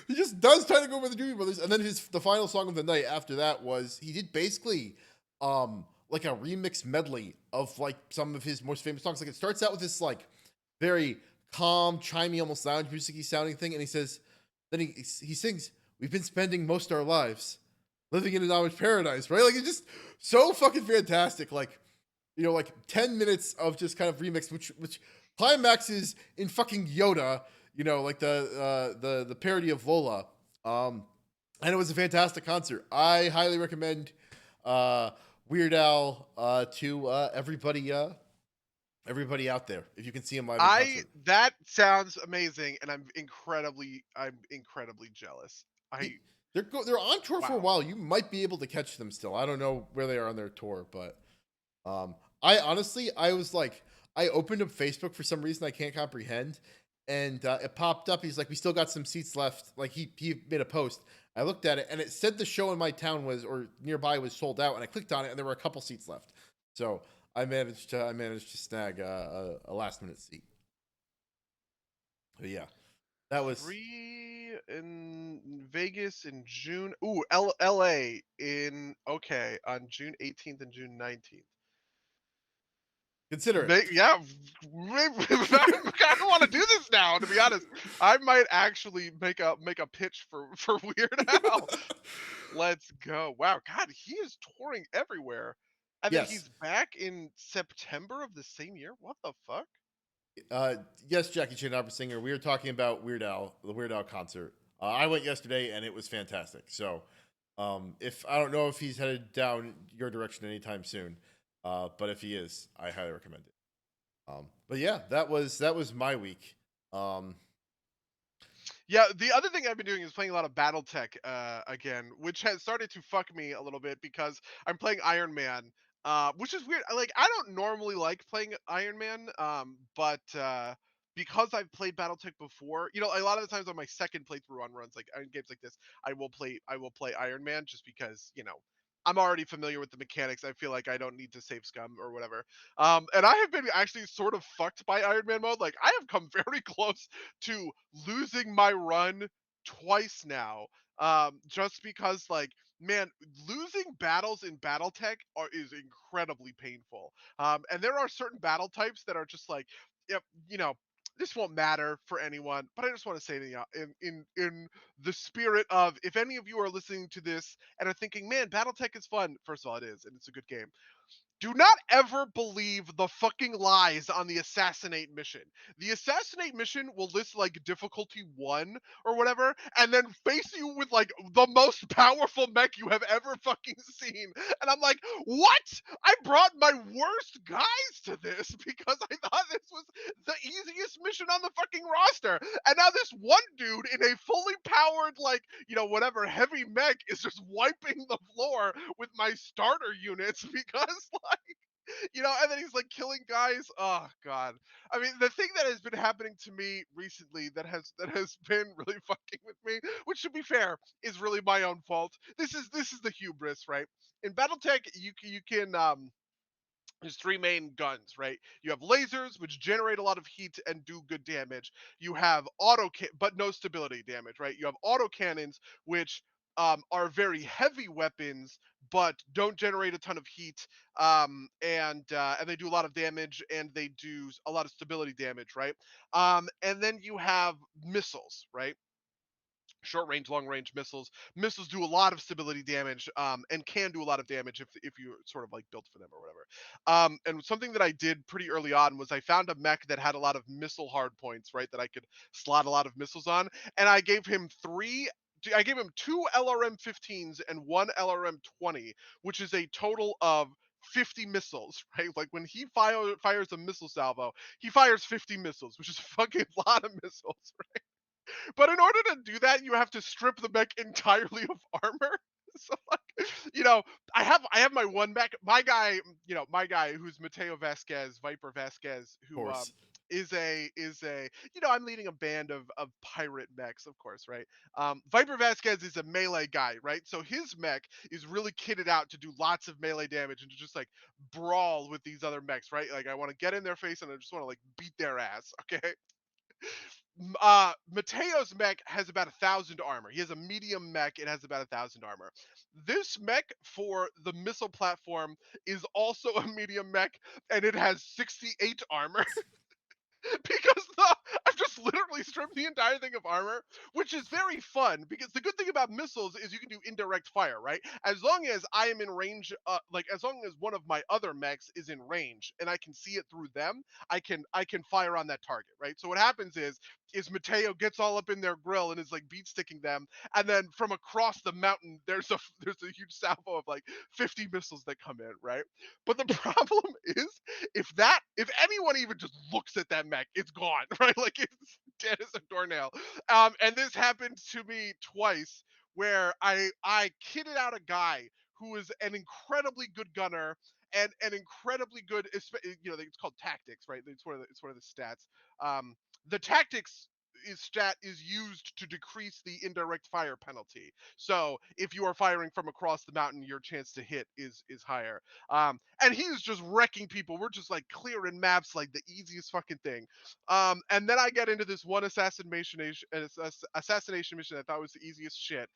He just does China Grove by the Doobie Brothers. And then the final song of the night after that was, he did basically like a remix medley of like some of his most famous songs. Like it starts out with this like very calm, chimey, almost lounge music-y sounding thing. And he says, then he sings, we've been spending most our lives living in an Amish paradise, right? Like it's just so fucking fantastic. Like, like 10 minutes of just kind of remix, which climaxes in fucking Yoda, like the parody of Lola. And it was a fantastic concert. I highly recommend Weird Al to everybody out there if you can see him live in concert. That sounds amazing, and I'm incredibly jealous. They're on tour for a Wow. while. You might be able to catch them still. I don't know where they are on their tour, but I honestly, I was like, I opened up Facebook for some reason I can't comprehend, and it popped up. He's like, we still got some seats left. Like he made a post. I looked at it, and it said the show in my town or nearby was sold out, and I clicked on it, and there were a couple seats left. So I managed to snag a last minute seat. But yeah, that was Free in Vegas in June. Ooh, LA on June 18th and June 19th. consider it. Yeah, I kind of want to do this now. To be honest, I might actually make a pitch for Weird Al. Let's go! Wow, God, he is touring everywhere, and then Yes. he's back in September of the same year. What the fuck? Yes, Jackie Chan opera singer. We were talking about Weird Al, the Weird Al concert. I went yesterday and it was fantastic. So, if I don't know if he's headed down your direction anytime soon, but if he is, I highly recommend it. But yeah, that was my week. Yeah, the other thing I've been doing is playing a lot of BattleTech again, which has started to fuck me a little bit because I'm playing Iron Man, which is weird. I don't normally like playing Iron Man, but because I've played BattleTech before, a lot of the times on my second playthrough on runs like in games like this, I will play Iron Man just because I'm already familiar with the mechanics. I feel like I don't need to save scum or whatever. And I have been actually sort of fucked by Iron Man mode. Like I have come very close to losing my run twice now. Just because like man, losing battles in BattleTech is incredibly painful. And there are certain battle types that are just like, yep, this won't matter for anyone. But I just want to say to you, in the spirit of, if any of you are listening to this and are thinking, man, BattleTech is fun. First of all, it is, and it's a good game. Do not ever believe the fucking lies on the assassinate mission. The assassinate mission will list like difficulty 1 or whatever, and then face you with like the most powerful mech you have ever fucking seen. And I'm like, what? I brought my worst guys to this because I thought this was the easiest mission on the fucking roster. And now this one dude in a fully powered, like, whatever heavy mech is just wiping the floor with my starter units because and then he's like killing guys. Oh god. I mean, the thing that has been happening to me recently that has been really fucking with me, which to be fair is really my own fault. This is the hubris, right? In BattleTech, you can There's three main guns, right? You have lasers, which generate a lot of heat and do good damage. You have but no stability damage, right? You have auto cannons, which are very heavy weapons, but don't generate a ton of heat, and they do a lot of damage, and they do a lot of stability damage, right? And then you have missiles, right? Short range, long range missiles. Missiles do a lot of stability damage, and can do a lot of damage if you sort of like built for them or whatever. And something that I did pretty early on was I found a mech that had a lot of missile hard points, right? That I could slot a lot of missiles on, and I gave him three. I gave him two LRM-15s and one LRM-20, which is a total of 50 missiles, right? Like when he fires a missile salvo, he fires 50 missiles, which is a fucking lot of missiles. But in order to do that, you have to strip the mech entirely of armor. So like, I have my one mech, my guy who's Mateo Vasquez, Viper Vasquez, Of who course. is a I'm leading a band of pirate mechs, of course, right? Viper Vasquez is a melee guy, right? So his mech is really kitted out to do lots of melee damage and to just like brawl with these other mechs, right? Like I want to get in their face and I just want to like beat their ass, okay? Mateo's mech has about 1,000 armor. He has a medium mech. It has about 1,000 armor. This mech for the missile platform is also a medium mech, and it has 68 armor. Because I've just literally stripped the entire thing of armor, which is very fun. Because the good thing about missiles is you can do indirect fire, right? As long as I am in range, like as long as one of my other mechs is in range and I can see it through them, I can fire on that target, right? So what happens is Mateo gets all up in their grill and is like beat sticking them, and then from across the mountain there's a huge salvo of like 50 missiles that come in, right? But the problem is if anyone even just looks at that mech, it's gone, right? Like it's dead as a doornail. And this happened to me twice where I kitted out a guy who is an incredibly good gunner and an incredibly good, it's called tactics, right? It's one of the stats. The tactics stat is used to decrease the indirect fire penalty. So if you are firing from across the mountain, your chance to hit is higher. And he's just wrecking people. We're just like clearing maps like the easiest fucking thing. And then I get into this one assassination mission I thought was the easiest shit.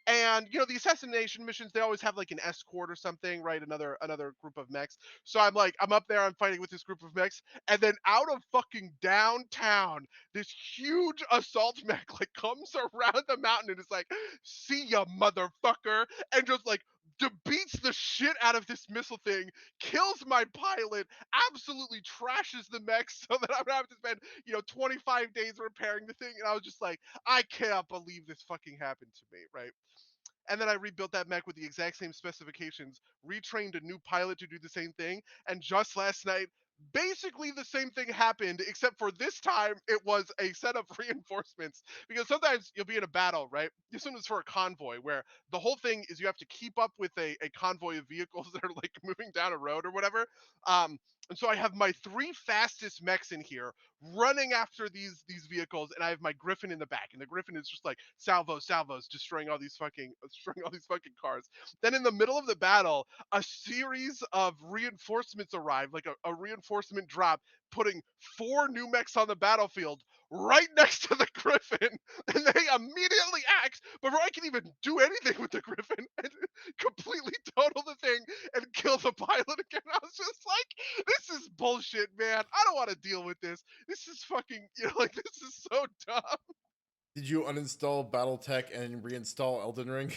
And the assassination missions, they always have like an escort or something, right? Another group of mechs. So I'm up there, I'm fighting with this group of mechs, and then out of fucking downtown, this huge assault mech like comes around the mountain and is like, "See ya, motherfucker," and just like beats the shit out of this missile thing, kills my pilot, absolutely trashes the mech so that I'm gonna have to spend, 25 days repairing the thing. And I was just like, I cannot believe this fucking happened to me, right? And then I rebuilt that mech with the exact same specifications, retrained a new pilot to do the same thing, and just last night, basically the same thing happened, except for this time it was a set of reinforcements. Because sometimes you'll be in a battle, right? This one was for a convoy, where the whole thing is you have to keep up with a convoy of vehicles that are like moving down a road or whatever. And so I have my three fastest mechs in here running after these vehicles, and I have my Griffin in the back, and the Griffin is just like salvos, destroying all these fucking cars. Then in the middle of the battle, a series of reinforcements arrive, like a reinforcement drop, putting four new mechs on the battlefield right next to the Griffin, and they immediately axe before I can even do anything with the Griffin and completely total the thing and kill the pilot again. I was just like, this is bullshit, man. I don't want to deal with this. This is fucking, like this is so dumb. Did you uninstall BattleTech and reinstall Elden Ring?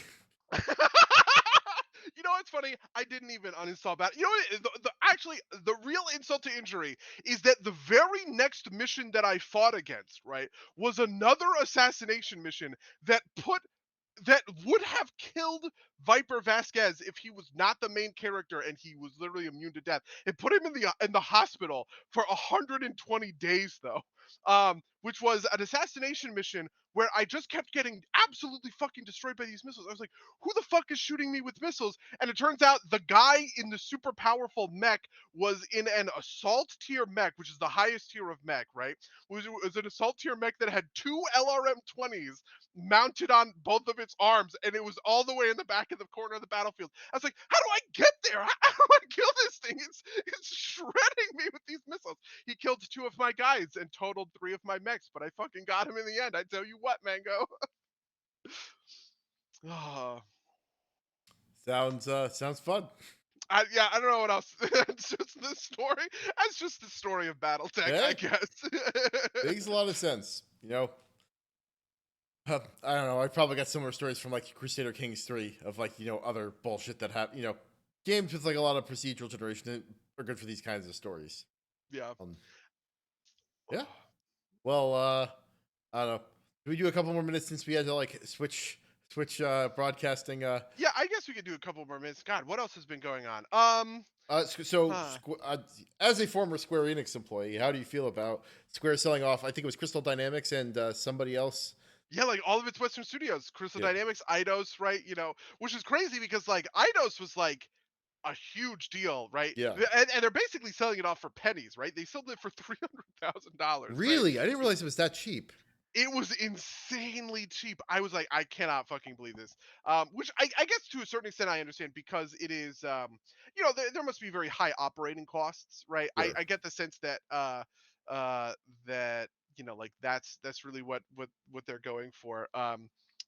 You know what's funny? I didn't even uninstall Battle. You know what? Actually, the real insult to injury is that the very next mission that I fought against, right, was another assassination mission that would have killed Viper Vasquez if he was not the main character and he was literally immune to death. It put him in the hospital for 120 days though, which was an assassination mission where I just kept getting absolutely fucking destroyed by these missiles. I was like, who the fuck is shooting me with missiles? And it turns out the guy in the super powerful mech was in an assault tier mech, which is the highest tier of mech, right? It was an assault tier mech that had two LRM-20s mounted on both of its arms, and it was all the way in the back in the corner of the battlefield. I was like, how do I get there? How do I kill this thing? It's shredding me with these missiles. He killed 2 of my guys and totaled 3 of my mechs, but I fucking got him in the end. I tell you what, Mango. Oh, Sounds fun. yeah, I don't know what else. It's just the story. That's just the story of BattleTech, I Yeah, guess. makes a lot of sense. I don't know. I probably got similar stories from like Crusader Kings 3 of like, other bullshit that happened. Games with like a lot of procedural generation that are good for these kinds of stories. Yeah. Um, yeah. Well, I don't know. Do we do a couple more minutes since we had to like switch broadcasting? Yeah, I guess we could do a couple more minutes. God, what else has been going on? Huh. As a former Square Enix employee, how do you feel about Square selling off? I think it was Crystal Dynamics and somebody else. Yeah, like all of its Western studios, Crystal Yeah, Dynamics, Eidos, right? Which is crazy because like Eidos was like a huge deal, right? yeah. And they're basically selling it off for pennies, right? They sold it for $300,000, right? Really, I didn't realize it was that cheap. It was insanely cheap. I was like, I cannot fucking believe this. Which I guess to a certain extent I understand because it is, there must be very high operating costs, right? Sure. I get the sense that that like that's really what they're going for.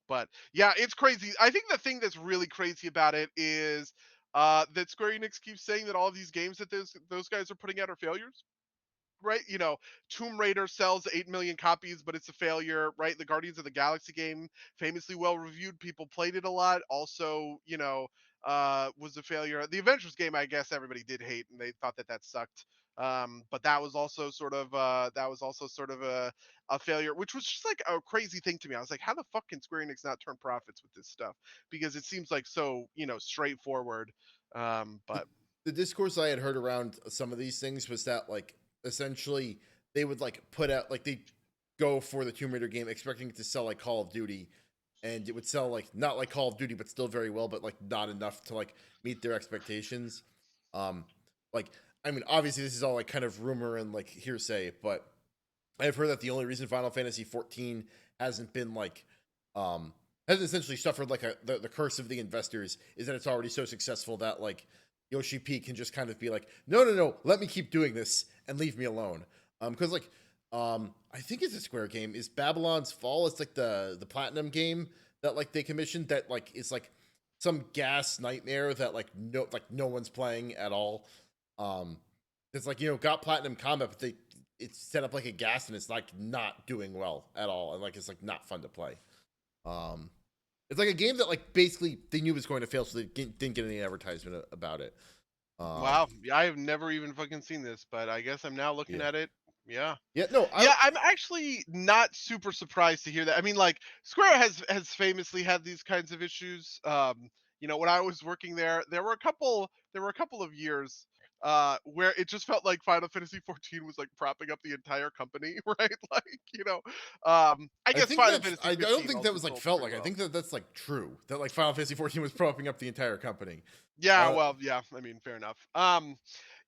But yeah, it's crazy. I think the thing that's really crazy about it is that Square Enix keeps saying that all of these games that those guys are putting out are failures, right? Tomb Raider sells 8 million copies, but it's a failure, right? The Guardians of the Galaxy game, famously well reviewed, people played it a lot. Also, was a failure. The Avengers game, I guess everybody did hate, and they thought that sucked. But that was also sort of a failure, which was just like a crazy thing to me. I was like, how the fuck can Square Enix not turn profits with this stuff? Because it seems like so straightforward. The, But the discourse I had heard around some of these things was that like essentially they would like put out like they go for the Tomb Raider game expecting it to sell like Call of Duty, and it would sell like not like Call of Duty but still very well, but like not enough to like meet their expectations. Um, like I mean, obviously this is all like kind of rumor and like hearsay, but I've heard that the only reason Final Fantasy 14 hasn't been like um has essentially suffered like the curse of the investors is that it's already so successful that like Yoshi P can just kind of be like, no, let me keep doing this and leave me alone. Because like I think it's a Square game. Is Babylon's Fall? It's like the platinum game that like they commissioned that like is like some gas nightmare that no one's playing at all. Um, it's like got platinum combat, but it's set up like a gas and it's like not doing well at all, and like it's like not fun to play. Um, it's like a game that like basically they knew was going to fail, so they didn't get any advertisement about it. Um, wow, yeah, I have never even fucking seen this, but I guess I'm now looking yeah, at it. Yeah. yeah, no, I Yeah, I'm actually not super surprised to hear that. I mean, like Square has famously had these kinds of issues. When I was working there, there were a couple of years where it just felt like Final Fantasy 14 was like propping up the entire company, right? Like, I I guess think Final that's Fantasy I don't 15 think that also was like sold felt pretty like I well. think that's like true that like Final Fantasy 14 was propping up the entire company. Yeah, Uh, well, yeah, I mean, fair enough.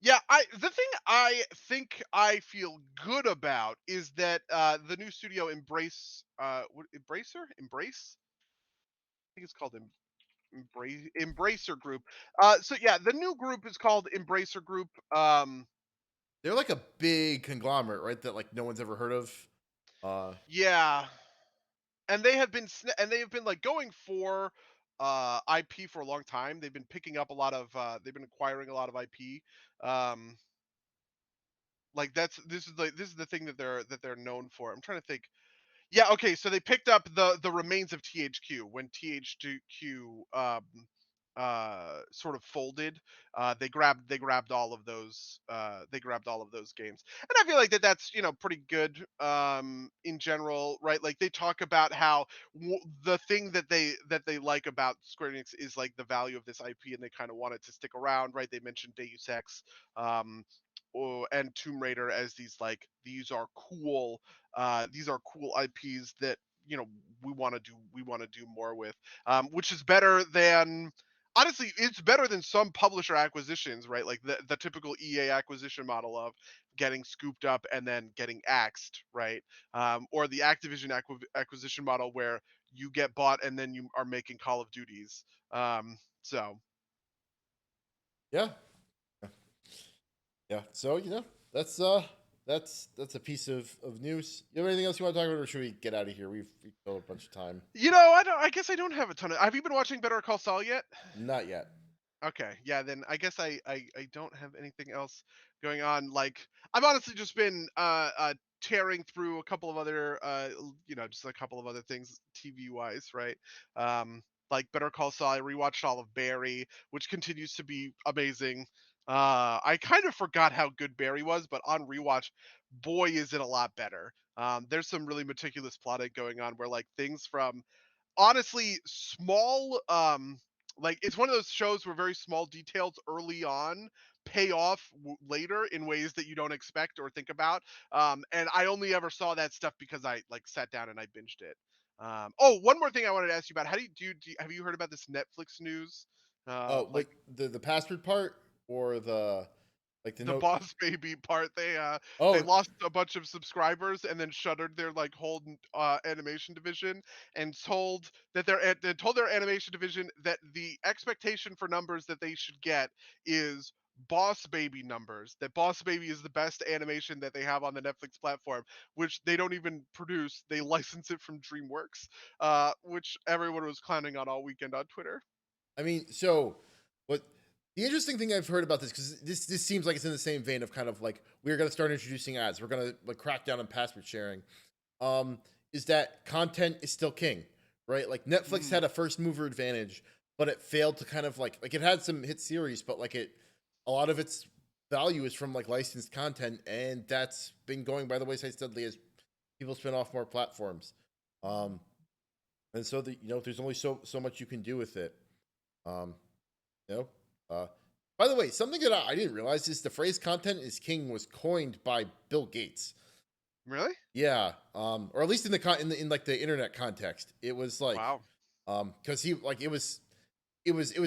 Yeah, the thing I think I feel good about is that the new studio Embrace? I think it's called Embracer Group. So yeah, the new group is called Embracer Group. they're like a big conglomerate, right? That like no one's ever heard of. Uh, Yeah, and they have been like going for IP for a long time. They've been picking up a lot of they've been acquiring a lot of IP. Um, like this is the thing that they're known for. I'm trying to think. Yeah, okay, so they picked up the remains of THQ when THQ sort of folded. They grabbed all of those games. And I feel like that's, pretty good in general, right? Like they talk about how the thing that they like about Square Enix is like the value of this IP and they kind of want it to stick around, right? They mentioned Deus Ex um and Tomb Raider as these are cool IPs that we want to do more with, which is better than honestly, it's better than some publisher acquisitions, right? Like the typical EA acquisition model of getting scooped up and then getting axed, right? Or the Activision acquisition model where you get bought and then you are making Call of Duties. So Yeah. Yeah. So that's a piece of news. You have anything else you want to talk about, or should we get out of here? We've killed a bunch of time. I don't. I guess I don't have a ton of. Have you been watching Better Call Saul yet? Not yet. Okay, yeah, then I guess I don't have anything else going on. Like I've honestly just been tearing through a couple of other just a couple of other things TV wise, right? Like Better Call Saul, I rewatched all of Barry, which continues to be amazing. I kind of forgot how good Barry was, but on rewatch, boy is it a lot better. There's some really meticulous plotting going on where like things from honestly small like it's one of those shows where very small details early on pay off later in ways that you don't expect or think about. And I only ever saw that stuff because I like sat down and I binged it. Oh, one more thing I wanted to ask you about. How have you heard about this Netflix news? Oh, Like what the password part or the like the the note? Boss Baby part, they Oh, lost a bunch of subscribers and then shuttered their like whole animation division, and told their animation division that the expectation for numbers that they should get is Boss Baby numbers. That Boss Baby is the best animation that they have on the Netflix platform, which they don't even produce. They license it from DreamWorks, which everyone was clowning on all weekend on Twitter. I mean, so what the interesting thing I've heard about this, because this seems like it's in the same vein of kind of like we're gonna start introducing ads, we're gonna like crack down on password sharing. Is that content is still king, right? Like Netflix Mm. had a first mover advantage, but it failed to kind of like it had some hit series, but like it a lot of its value is from like licensed content, and that's been going by the wayside steadily as people spin off more platforms. Um, and so there's only so much you can do with it. Um, you know, by the way, something that I didn't realize is the phrase "content is king" was coined by Bill Gates. Really? Yeah, or at least in in like the internet context, it was like, Wow. because he like it was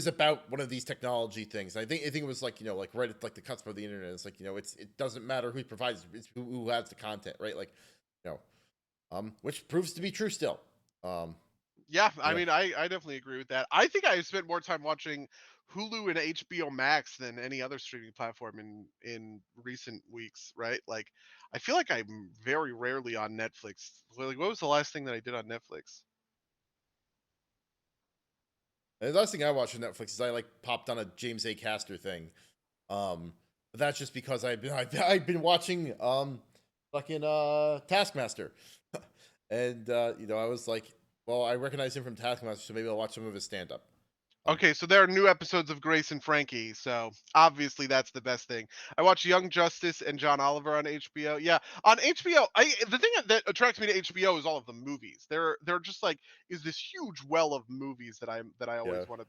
about one of these technology things. I think it was like like right at like the cusp of the internet. It's like it doesn't matter who provides, it's who has the content, right? Like, you know, which proves to be true still. Um, Yeah, you I know, mean, I definitely agree with that. I think I spent more time watching Hulu and HBO Max than any other streaming platform in recent weeks, right? Like, I feel like I'm very rarely on Netflix. Like, what was the last thing that I did on Netflix? and the last thing I watched on Netflix is I like popped on a James A. Caster thing. But that's just because I've been watching fucking Taskmaster, and I was like, well, I recognize him from Taskmaster, so maybe I'll watch some of his stand up. Um, Okay, so there are new episodes of Grace and Frankie, so obviously that's the best thing. I watch Young Justice and John Oliver on HBO. Yeah, on HBO, the thing that attracts me to HBO is all of the movies. They're just like is this huge well of movies that I yeah, always want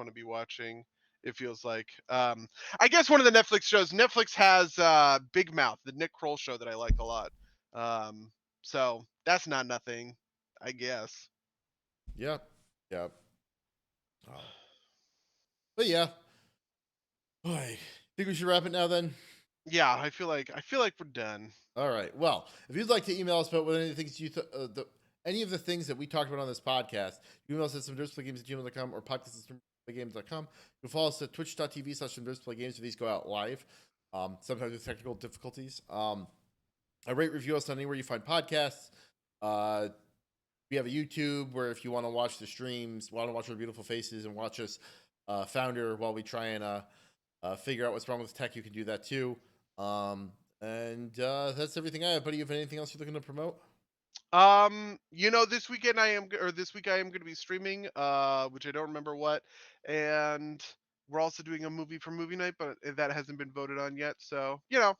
to be watching. It feels like I guess one of the Netflix shows. Netflix has Big Mouth, the Nick Kroll show that I like a lot. Um, so that's not nothing, I guess. yeah, yeah. But yeah, I think we should wrap it now then. Yeah, I feel like we're done. All right. Well, if you'd like to email us about what any of the things any of the things that we talked about on this podcast, you email us at somedirtsplaygames@gmail.com or podcast@somedirtsplaygames.com. You can follow us at twitch.tv/somedirtsplaygames if these go out live. Sometimes with technical difficulties. Rate review us on anywhere you find podcasts. We have a YouTube where if you want to watch the streams, want to watch our beautiful faces and watch us founder while we try and figure out what's wrong with tech, you can do that too. And that's everything I have. Buddy, you have anything else you're looking to promote? This weekend this week I am going to be streaming, which I don't remember what, and we're also doing a movie for movie night, but that hasn't been voted on yet. So, yeah,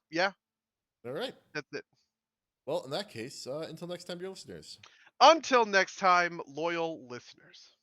All right. that's it. Well, in that case, until next time, dear listeners. Until next time, loyal listeners.